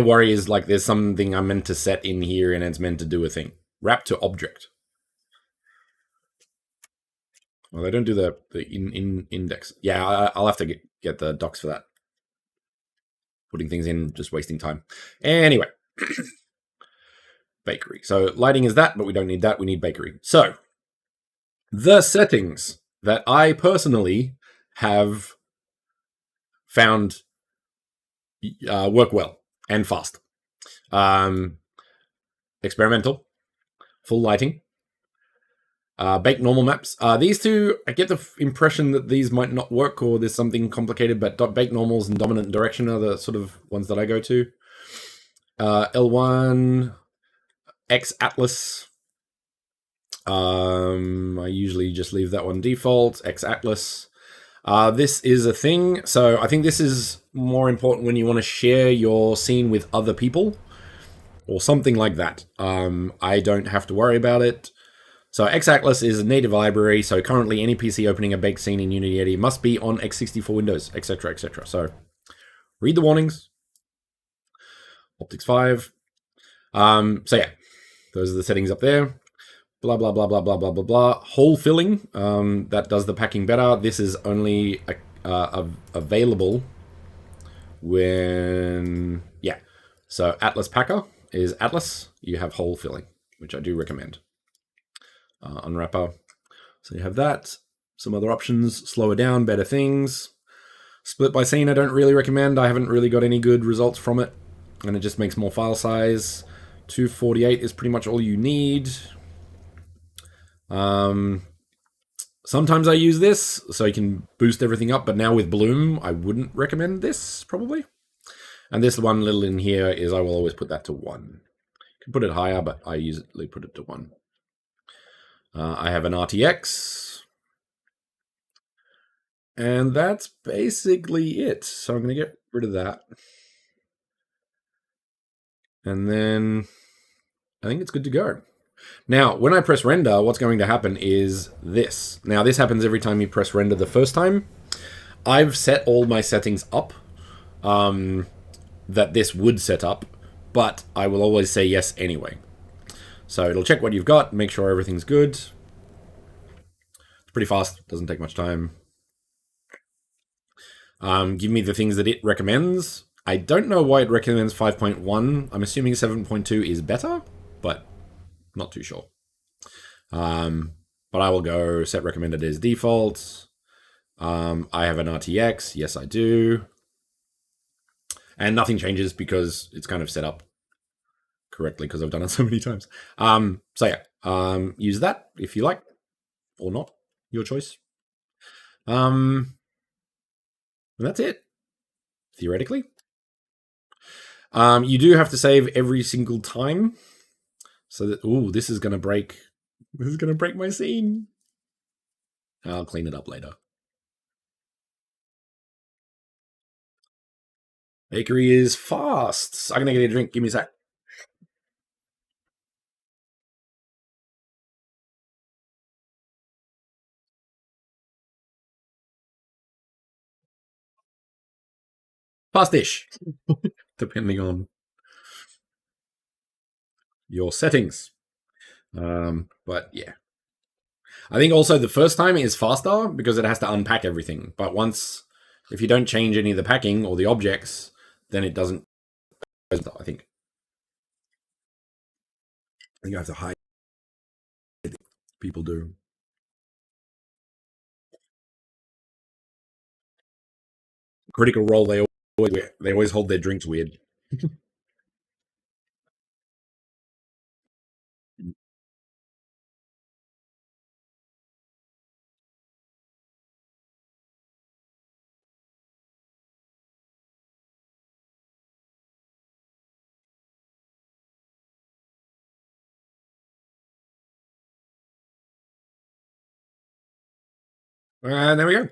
worry is like there's something I'm meant to set in here and it's meant to do a thing. Wrap to object. Well, they don't do the index. Yeah, I'll have to get the docs for that. Putting things in, just wasting time. Anyway. Bakery. So lighting is that, but we don't need that. We need bakery. So the settings that I personally have found work well and fast. Experimental, full lighting, bake normal maps. These two, I get the impression that these might not work or there's something complicated, but bake normals and dominant direction are the sort of ones that I go to. L1, X Atlas. I usually just leave that one default. X Atlas. This is a thing. So I think this is more important when you want to share your scene with other people or something like that. I don't have to worry about it. So X Atlas is a native library. So currently any PC opening a baked scene in Unity 80 must be on x64 Windows, etc., etc. So read the warnings. Optics 5. So yeah, those are the settings up there. Blah, blah, blah, blah, blah, blah, blah, blah. Hole filling, that does the packing better. This is only available when, yeah. So Atlas Packer is Atlas. You have hole filling, which I do recommend. Unwrapper. So you have that. Some other options, slower down, better things. Split by scene, I don't really recommend. I haven't really got any good results from it. And it just makes more file size. 248 is pretty much all you need. Sometimes I use this so you can boost everything up, but now with Bloom, I wouldn't recommend this probably. And this one little in here is I will always put that to 1. You can put it higher, but I usually put it to 1. I have an RTX. And that's basically it. So I'm going to get rid of that. And then I think it's good to go. Now, when I press render, what's going to happen is this. Now, this happens every time you press render the first time. I've set all my settings up that this would set up, but I will always say yes anyway. So it'll check what you've got, make sure everything's good. It's pretty fast, doesn't take much time. Give me the things that it recommends. I don't know why it recommends 5.1. I'm assuming 7.2 is better, but not too sure. but I will go set recommended as default. I have an RTX. Yes, I do. And nothing changes because it's kind of set up correctly because I've done it so many times. So yeah, use that if you like or not, your choice. And that's it, theoretically. You do have to save every single time. So that, ooh, this is going to break. This is going to break my scene. I'll clean it up later. Bakery is fast. I'm going to get a drink. Give me a sec. Fast-ish, depending on your settings. But yeah. I think also the first time is faster because it has to unpack everything. But once, if you don't change any of the packing or the objects, then it doesn't. I think you have to hide. People do. Critical Role, they always hold their drinks weird. And there we go.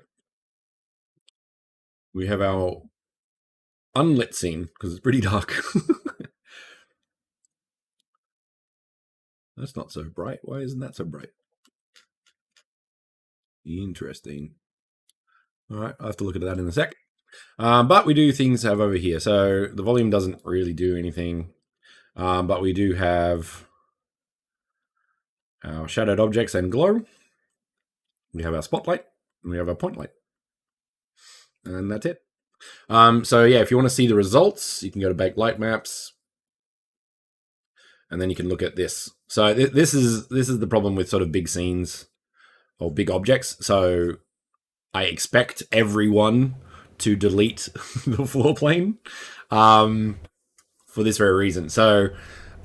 We have our unlit scene because it's pretty dark. That's not so bright. Why isn't that so bright? Interesting. All right, I'll have to look at that in a sec. But we do things have over here. So the volume doesn't really do anything. But we do have our shadowed objects and glow. We have our spotlight. And we have our point light. And that's it. So yeah, if you want to see the results, you can go to Bake Light Maps. And then you can look at this. So this is the problem with sort of big scenes or big objects. So I expect everyone to delete the floor plane for this very reason. So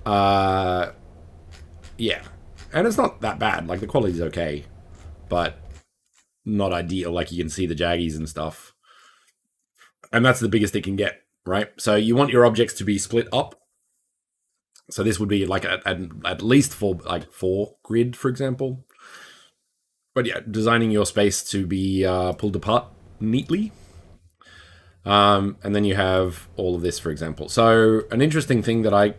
yeah, and it's not that bad. Like the quality's okay, but not ideal. Like you can see the jaggies and stuff, and that's the biggest it can get, right? So you want your objects to be split up. So this would be like at least four grid, for example. But yeah, designing your space to be pulled apart neatly. And then you have all of this, for example. So an interesting thing that I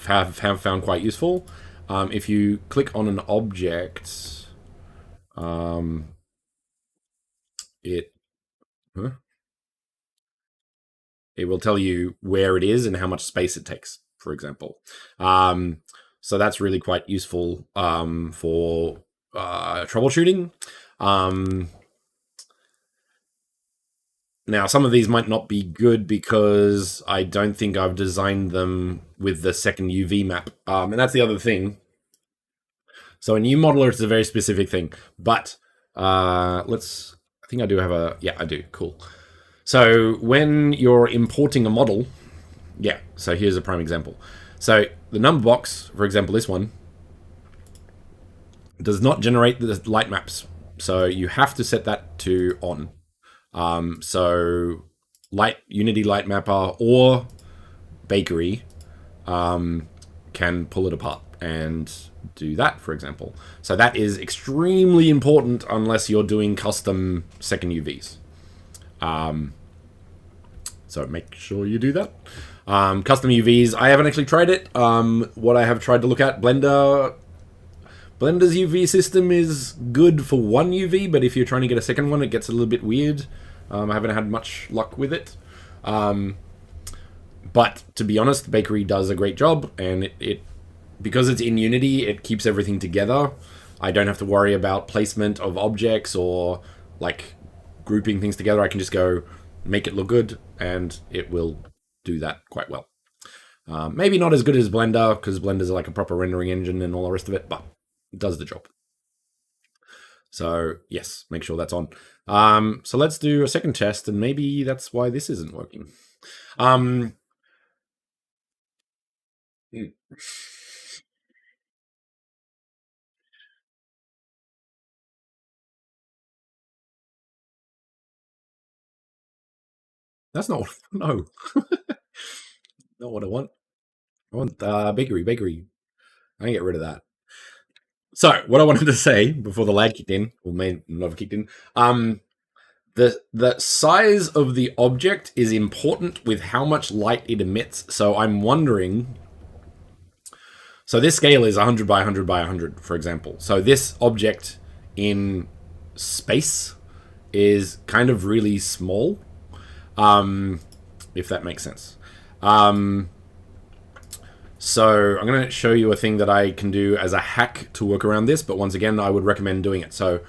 have found quite useful, if you click on an object, it it will tell you where it is and how much space it takes, for example. So that's really quite useful for troubleshooting. Now, some of these might not be good because I don't think I've designed them with the second UV map. And that's the other thing. So a new modeler is a very specific thing. But I think I do have a, yeah, I do, cool. So when you're importing a model, yeah, so here's a prime example. So the number box, for example, this one, does not generate the light maps. So you have to set that to on. So Unity Light Mapper or Bakery can pull it apart and do that, for example. So that is extremely important unless you're doing custom second UVs. So make sure you do that. Custom UVs, I haven't actually tried it. What I have tried to look at, Blender's UV system is good for one UV, but if you're trying to get a second one, it gets a little bit weird. I haven't had much luck with it. But to be honest, Bakery does a great job, and it because it's in Unity, it keeps everything together. I don't have to worry about placement of objects or like grouping things together. I can just go make it look good, and it will do that quite well. Maybe not as good as Blender, because Blender's like a proper rendering engine and all the rest of it, but it does the job. So yes, make sure that's on. So let's do a second test, and maybe that's why this isn't working. Um, hmm, that's not no, not what I want. I want bakery. I can get rid of that. So what I wanted to say before the lag kicked in, or may not have kicked in, the size of the object is important with how much light it emits. So I'm wondering. So this scale is 100 by 100 by 100, for example. So this object in space is kind of really small, if that makes sense. Um, so I'm going to show you a thing that I can do as a hack to work around this, but once again, I would recommend doing it. So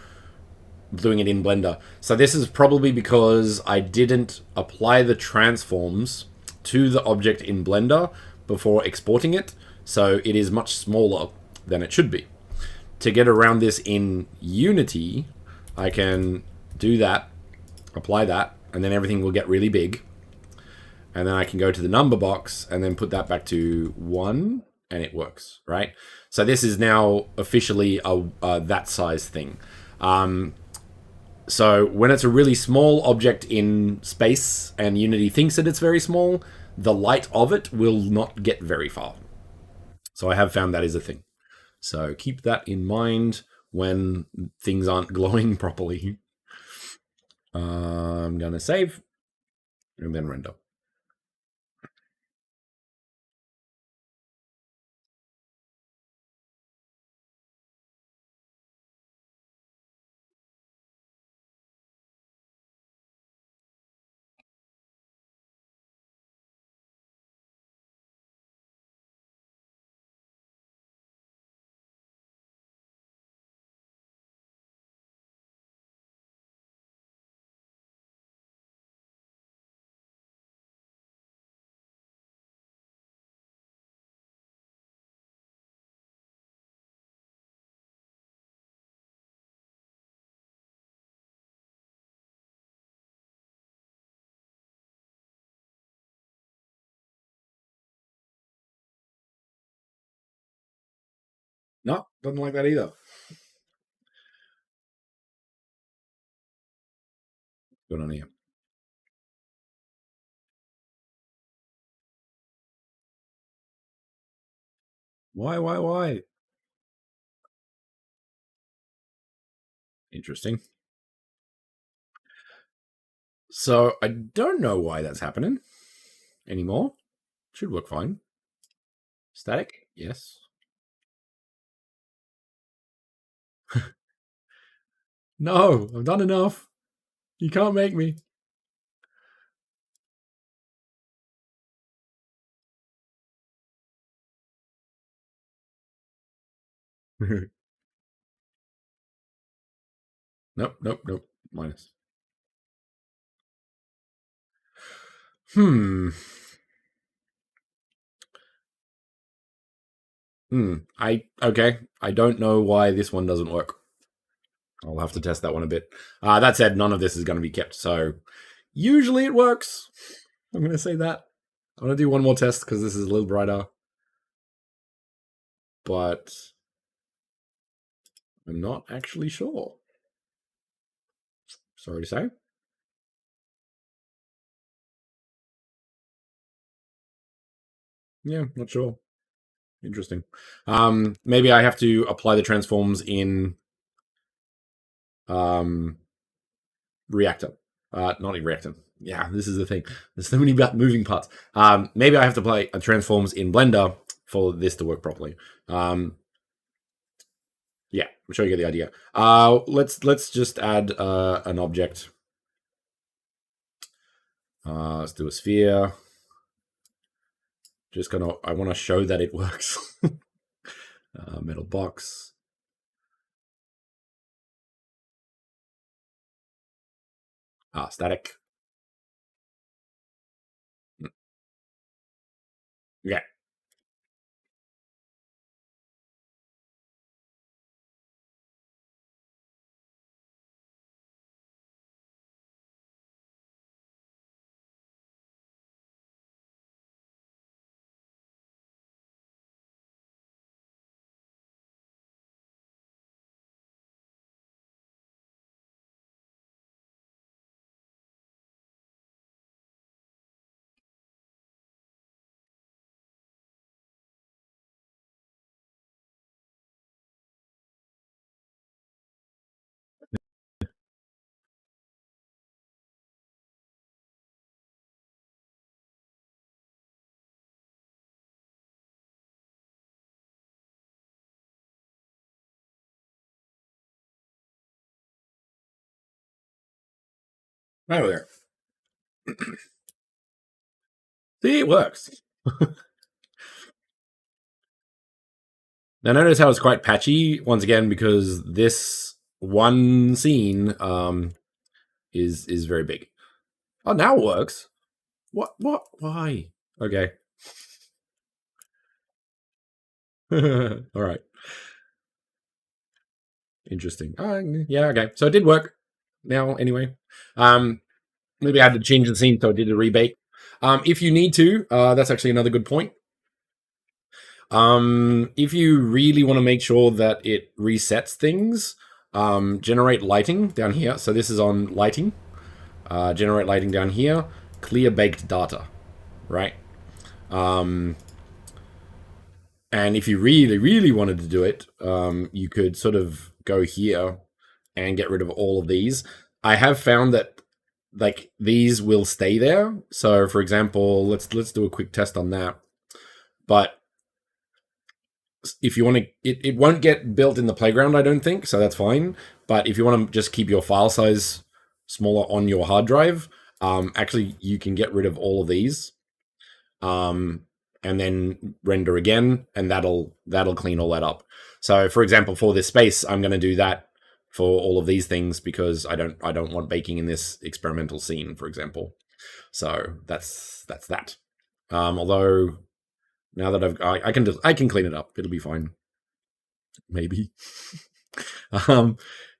doing it in Blender. So this is probably because I didn't apply the transforms to the object in Blender before exporting it, so it is much smaller than it should be. To get around this in Unity, I can do that, apply that, and then everything will get really big. And then I can go to the number box and then put that back to 1, and it works, right? So this is now officially a that size thing. So when it's a really small object in space and Unity thinks that it's very small, the light of it will not get very far. So I have found that is a thing. So keep that in mind when things aren't glowing properly. I'm going to save and then render. No, doesn't like that either. Good on you. Why? Interesting. So I don't know why that's happening anymore. Should work fine. Static? Yes. No, I've done enough. You can't make me. Nope. Minus. Hmm. Okay. I don't know why this one doesn't work. I'll have to test that one a bit. That said, none of this is going to be kept, so usually it works. I'm going to say that. I'm going to do one more test because this is a little brighter, but I'm not actually sure. Sorry to say. Yeah, not sure. Interesting. Maybe I have to apply the transforms in um, Reactor. Not in Reactor. Yeah, this is the thing. There's so many moving parts. Maybe I have to play transforms in Blender for this to work properly. Yeah, I'm sure you get the idea. Let's just add an object. Let's do a sphere. I want to show that it works. Metal box. Static. Yeah. Right over there. See, it works. Now notice how it's quite patchy, once again, because this one scene is very big. Oh, now it works. What? Why? Okay. All right. Interesting. Yeah, okay. So it did work now, anyway. Maybe I had to change the scene, so I did a rebake. If you need to, that's actually another good point. If you really want to make sure that it resets things, generate lighting down here. So this is on lighting. Generate lighting down here. Clear baked data, right? And if you really, really wanted to do it, you could sort of go here and get rid of all of these. I have found that like these will stay there. So for example, let's do a quick test on that. But if you want to, it won't get built in the playground, I don't think, so that's fine. But if you want to just keep your file size smaller on your hard drive, actually you can get rid of all of these, and then render again, and that'll clean all that up. So for example, for this space, I'm going to do that for all of these things because I don't want baking in this experimental scene, for example. So that's that. Although now that I can clean it up, it'll be fine. Maybe. Yeah,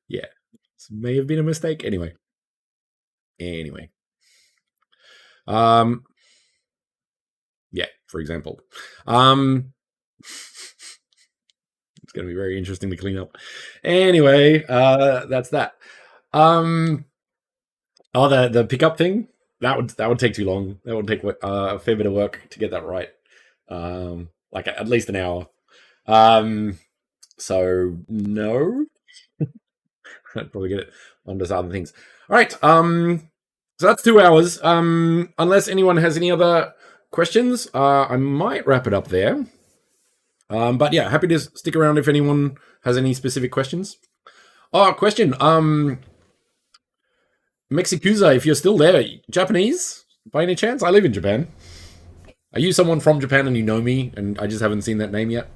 this may have been a mistake. Anyway. Yeah, for example. It's going to be very interesting to clean up. Anyway, that's that. Oh, the pickup thing, that would take too long. That would take a fair bit of work to get that right. Like at least an hour. So no. I'd probably get it on to other things. All right. So that's 2 hours. Unless anyone has any other questions, I might wrap it up there. But yeah, happy to stick around if anyone has any specific questions. Oh, question. Mexikusa, if you're still there, Japanese by any chance? I live in Japan. Are you someone from Japan and you know me and I just haven't seen that name yet?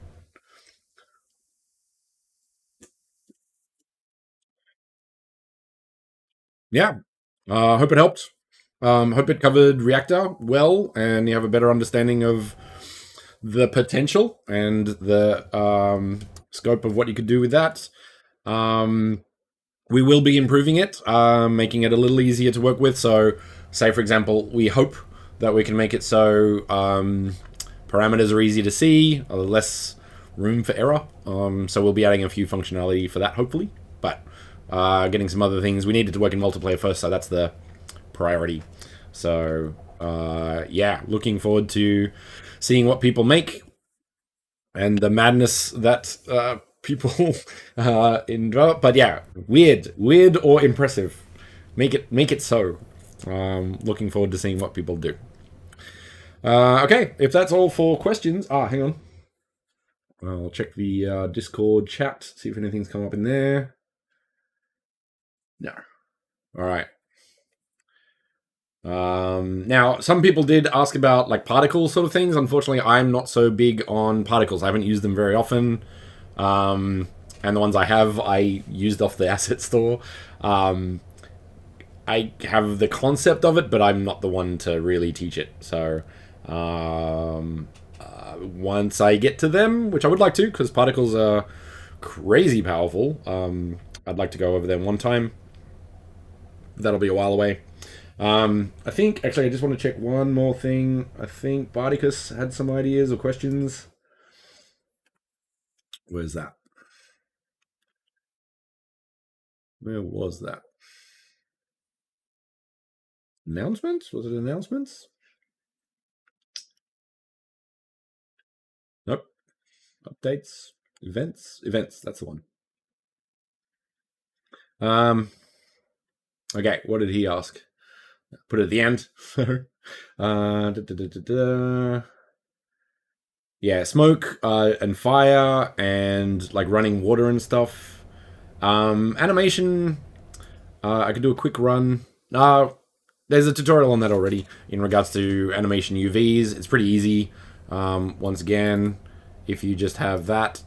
Yeah. Hope it helped. Hope it covered Reactor well and you have a better understanding of the potential and the scope of what you could do with that. We will be improving it, making it a little easier to work with. So, say for example, we hope that we can make it so parameters are easy to see, less room for error. So we'll be adding a few functionality for that, hopefully. But getting some other things. We needed to work in multiplayer first, so that's the priority. So yeah, looking forward to seeing what people make and the madness that people envelop. But yeah, weird or impressive. Make it so. Looking forward to seeing what people do. Okay, if that's all for questions. Hang on. I'll check the Discord chat, see if anything's come up in there. No. All right. Now, some people did ask about like particle sort of things. Unfortunately, I'm not so big on particles. I haven't used them very often. And the ones I have, I used off the asset store. I have the concept of it, but I'm not the one to really teach it. So, once I get to them, which I would like to, because particles are crazy powerful, I'd like to go over them one time. That'll be a while away. I think, actually, I just want to check one more thing. I think Bardicus had some ideas or questions. Where's that? Where was that? Announcements? Was it announcements? Nope. Updates. Events. Events. That's the one. Okay, what did he ask? Put it at the end. Yeah, smoke and fire and like running water and stuff. Animation. I could do a quick run. there's a tutorial on that already in regards to animation UVs. It's pretty easy. Once again, if you just have that,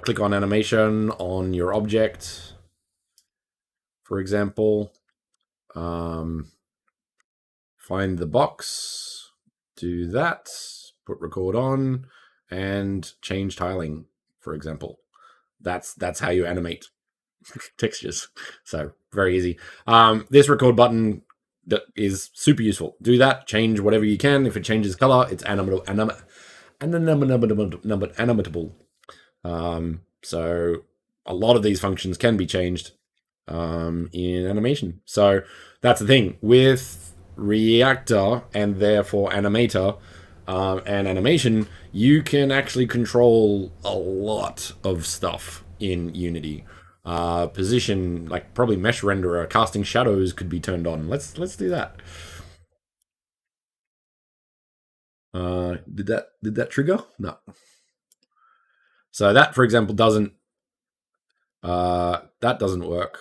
click on animation on your object, for example. Find the box, do that, put record on, and change tiling, for example. That's how you animate textures. So very easy. This record button is super useful. Do that, change whatever you can. If it changes color, it's animatable. So a lot of these functions can be changed in animation. So that's the thing with Reactor and therefore Animator and animation, you can actually control a lot of stuff in Unity. Position, like probably mesh renderer, casting shadows could be turned on. Let's do that. Did that trigger? No. So that, for example, doesn't work.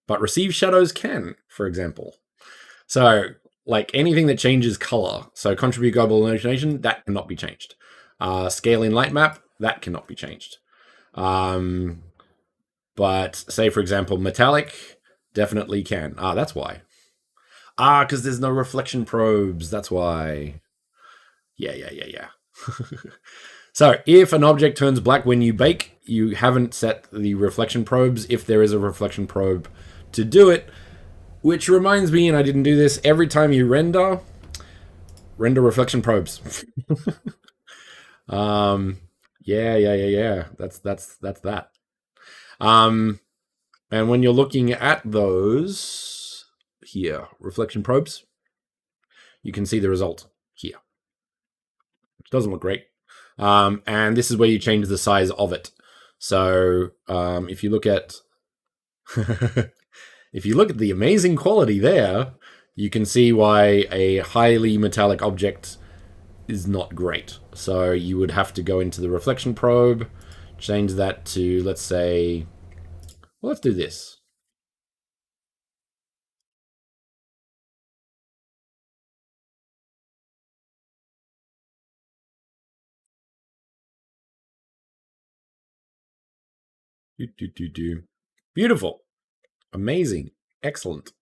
But receive shadows can, for example. So, like anything that changes color, so contribute global illumination, that cannot be changed. Scale in light map, that cannot be changed. But say, for example, metallic, definitely can. That's why. Because there's no reflection probes, that's why. Yeah. So, if an object turns black when you bake, you haven't set the reflection probes. If there is a reflection probe to do it, which reminds me, and I didn't do this, every time you render reflection probes. Yeah. That's that. And when you're looking at those here, reflection probes, you can see the result here, which doesn't look great. And this is where you change the size of it. So if you look at the amazing quality there, you can see why a highly metallic object is not great. So you would have to go into the reflection probe, change that to, let's say, well, let's do this. Beautiful. Amazing. Excellent.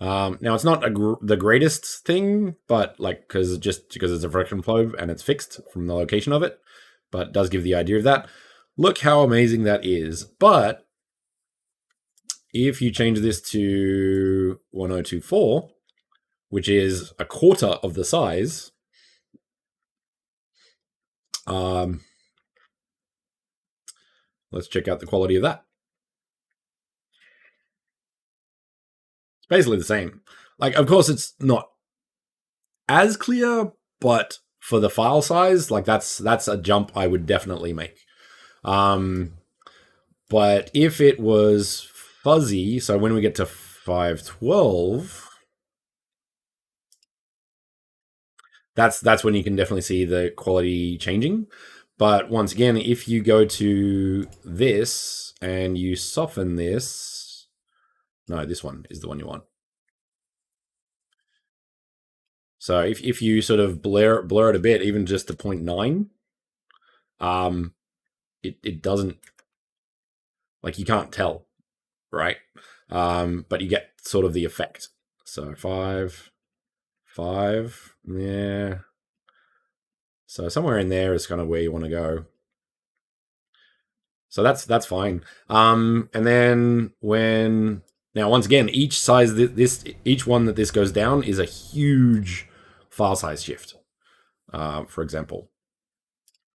Now it's not the greatest thing, but like because it's a reflection probe and it's fixed from the location of it, but it does give the idea of that. Look how amazing that is. But if you change this to 1024, which is a quarter of the size, let's check out the quality of that. It's basically the same. Like, of course, it's not as clear, but for the file size, like that's a jump I would definitely make. But if it was fuzzy, so when we get to 512, that's when you can definitely see the quality changing. But once again, if you go to this and you soften this, no, this one is the one you want. So if you sort of blur it a bit, even just to 0.9, it doesn't, like, you can't tell, right? But you get sort of the effect. So 5, yeah. So somewhere in there is kind of where you want to go. So that's fine. And then now once again, each size each one that this goes down is a huge file size shift. For example,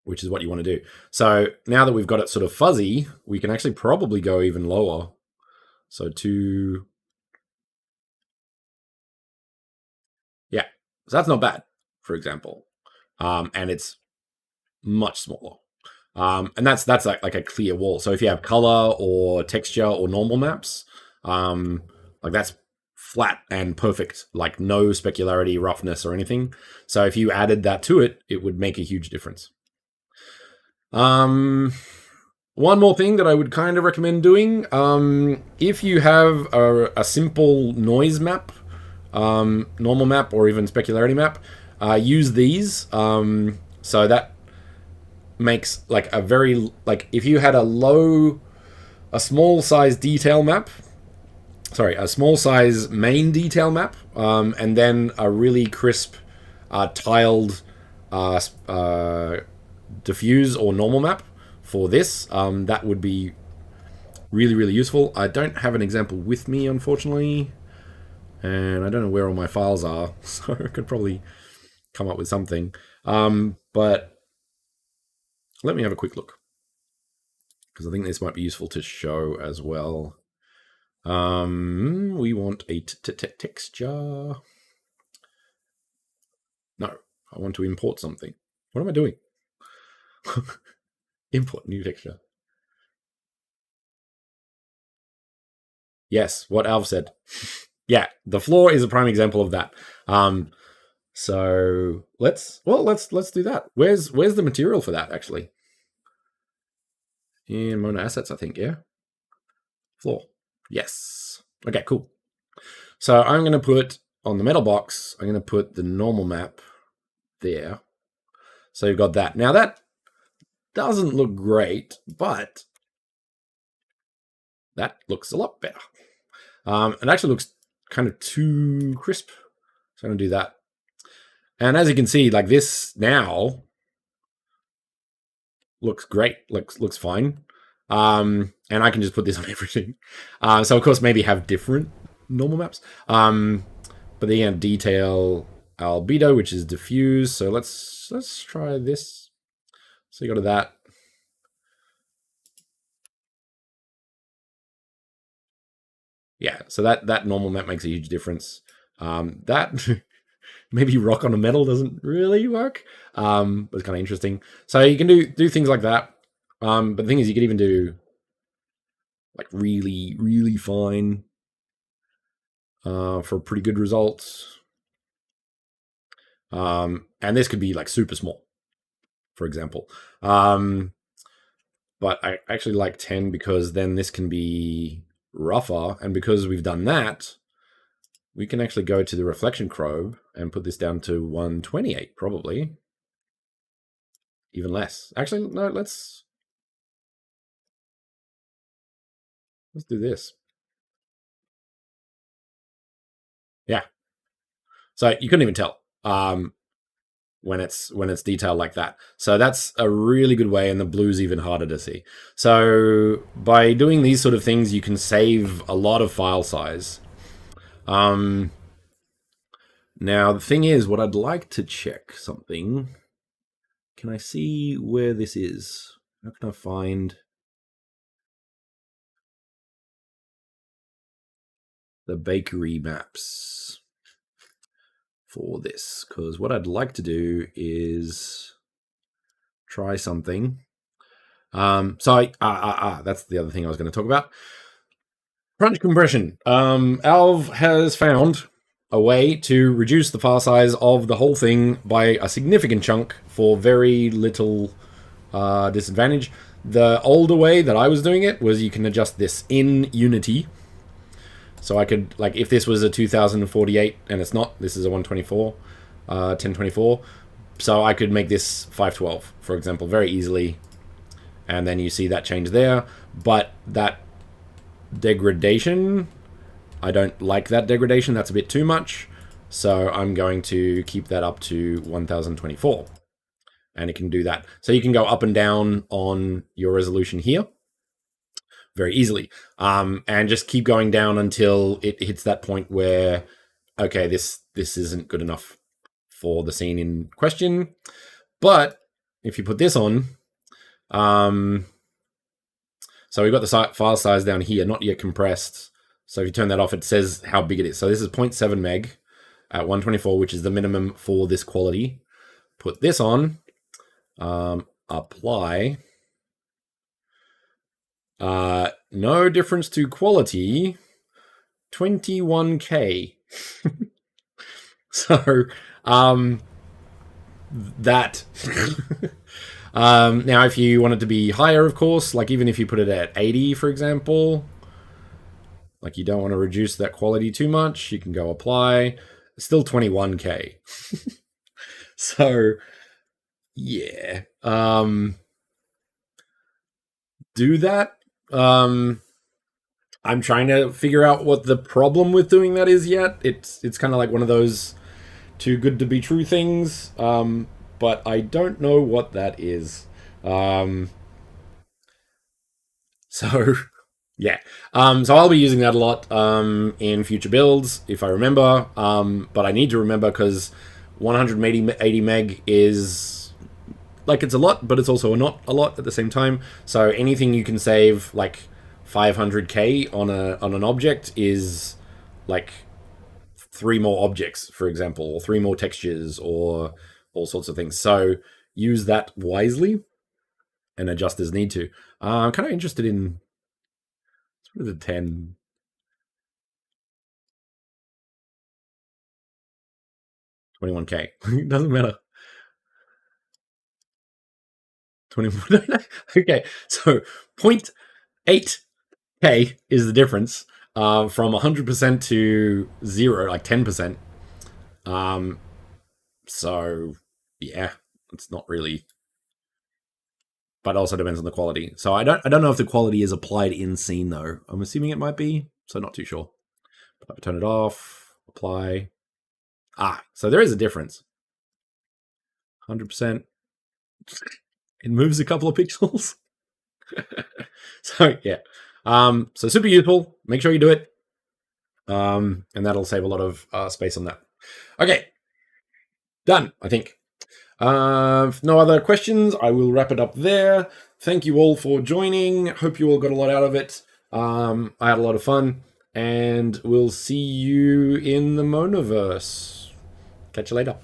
which is what you want to do. So now that we've got it sort of fuzzy, we can actually probably go even lower. So yeah, so that's not bad, for example. And it's much smaller. And that's like a clear wall. So if you have color or texture or normal maps, like that's flat and perfect, like no specularity, roughness, or anything. So if you added that to it, it would make a huge difference. One more thing that I would kind of recommend doing, if you have a simple noise map normal map or even specularity map, use these. So that makes like a very, like if you had a small size detail map, a small size main detail map, and then a really crisp tiled diffuse or normal map for this, that would be really, really useful. I don't have an example with me, unfortunately, and I don't know where all my files are, so I could probably come up with something. But let me have a quick look, because I think this might be useful to show as well. We want a texture. No, I want to import something. What am I doing? Import new texture. Yes, what Alv said. Yeah, the floor is a prime example of that. So let's do that. Where's the material for that actually? In Mona Assets, I think. Yeah, floor. Yes. Okay, cool. So I'm going to put on the metal box. I'm going to put the normal map there. So you've got that. Now that doesn't look great, but that looks a lot better. It actually looks kind of too crisp. So I'm going to do that. And as you can see, like this now looks great, looks fine. And I can just put this on everything. So of course, maybe have different normal maps. But then have detail albedo, which is diffuse. So let's try this. So you go to that. Yeah, so that normal map makes a huge difference. That maybe rock on a metal doesn't really work, but it's kind of interesting. So you can do things like that. But the thing is, you can even do like really, really fine for pretty good results. And this could be like super small, for example. But I actually like 10 because then this can be rougher. And because we've done that, we can actually go to the reflection probe and put this down to 128, probably. Even less. Actually, no, let's do this. Yeah. So you couldn't even tell when it's detailed like that. So that's a really good way, and the blue's even harder to see. So by doing these sort of things, you can save a lot of file size. Now the thing is, what I'd like to check something. Can I see where this is? How can I find the bakery maps for this? Because what I'd like to do is try something. So that's the other thing I was going to talk about. Crunch compression. Alv has found a way to reduce the file size of the whole thing by a significant chunk for very little disadvantage. The older way that I was doing it was you can adjust this in Unity. So I could, like, if this was a 2048 and it's not, this is a 124, 1024. So I could make this 512, for example, very easily. And then you see that change there. But that degradation, I don't like that degradation. That's a bit too much. So I'm going to keep that up to 1024. And it can do that. So you can go up and down on your resolution here very easily. And just keep going down until it hits that point where, okay, this isn't good enough for the scene in question. But if you put this on, so we've got the file size down here, not yet compressed. So if you turn that off, it says how big it is. So this is 0.7 meg at 124, which is the minimum for this quality. Put this on, apply. No difference to quality, 21K. So, that. Now, if you want it to be higher, of course, like even if you put it at 80, for example, Like, you don't want to reduce that quality too much. You can go apply. Still 21K. So, yeah. Do that. I'm trying to figure out what the problem with doing that is yet. It's kind of like one of those too good to be true things. But I don't know what that is. So yeah. So I'll be using that a lot in future builds if I remember. But I need to remember because 180 meg is like, it's a lot, but it's also not a lot at the same time. So anything you can save like 500k on an object is like 3 more objects, for example, or 3 more textures, or all sorts of things. So use that wisely and adjust as need to. I'm kind of interested in sort of the 10. 21k. It doesn't matter. 21. Okay, so 0.8k is the difference from 100% to 0, like 10%. So yeah, it's not really, but also depends on the quality. So I don't know if the quality is applied in scene though. I'm assuming it might be, so not too sure. But I turn it off, apply. So there is a difference. 100%. It moves a couple of pixels. So yeah. So super useful. Make sure you do it. And that'll save a lot of space on that. Okay. Done, I think. If no other questions, I will wrap it up there. Thank you all for joining. Hope you all got a lot out of it. I had a lot of fun. And we'll see you in the Monoverse. Catch you later.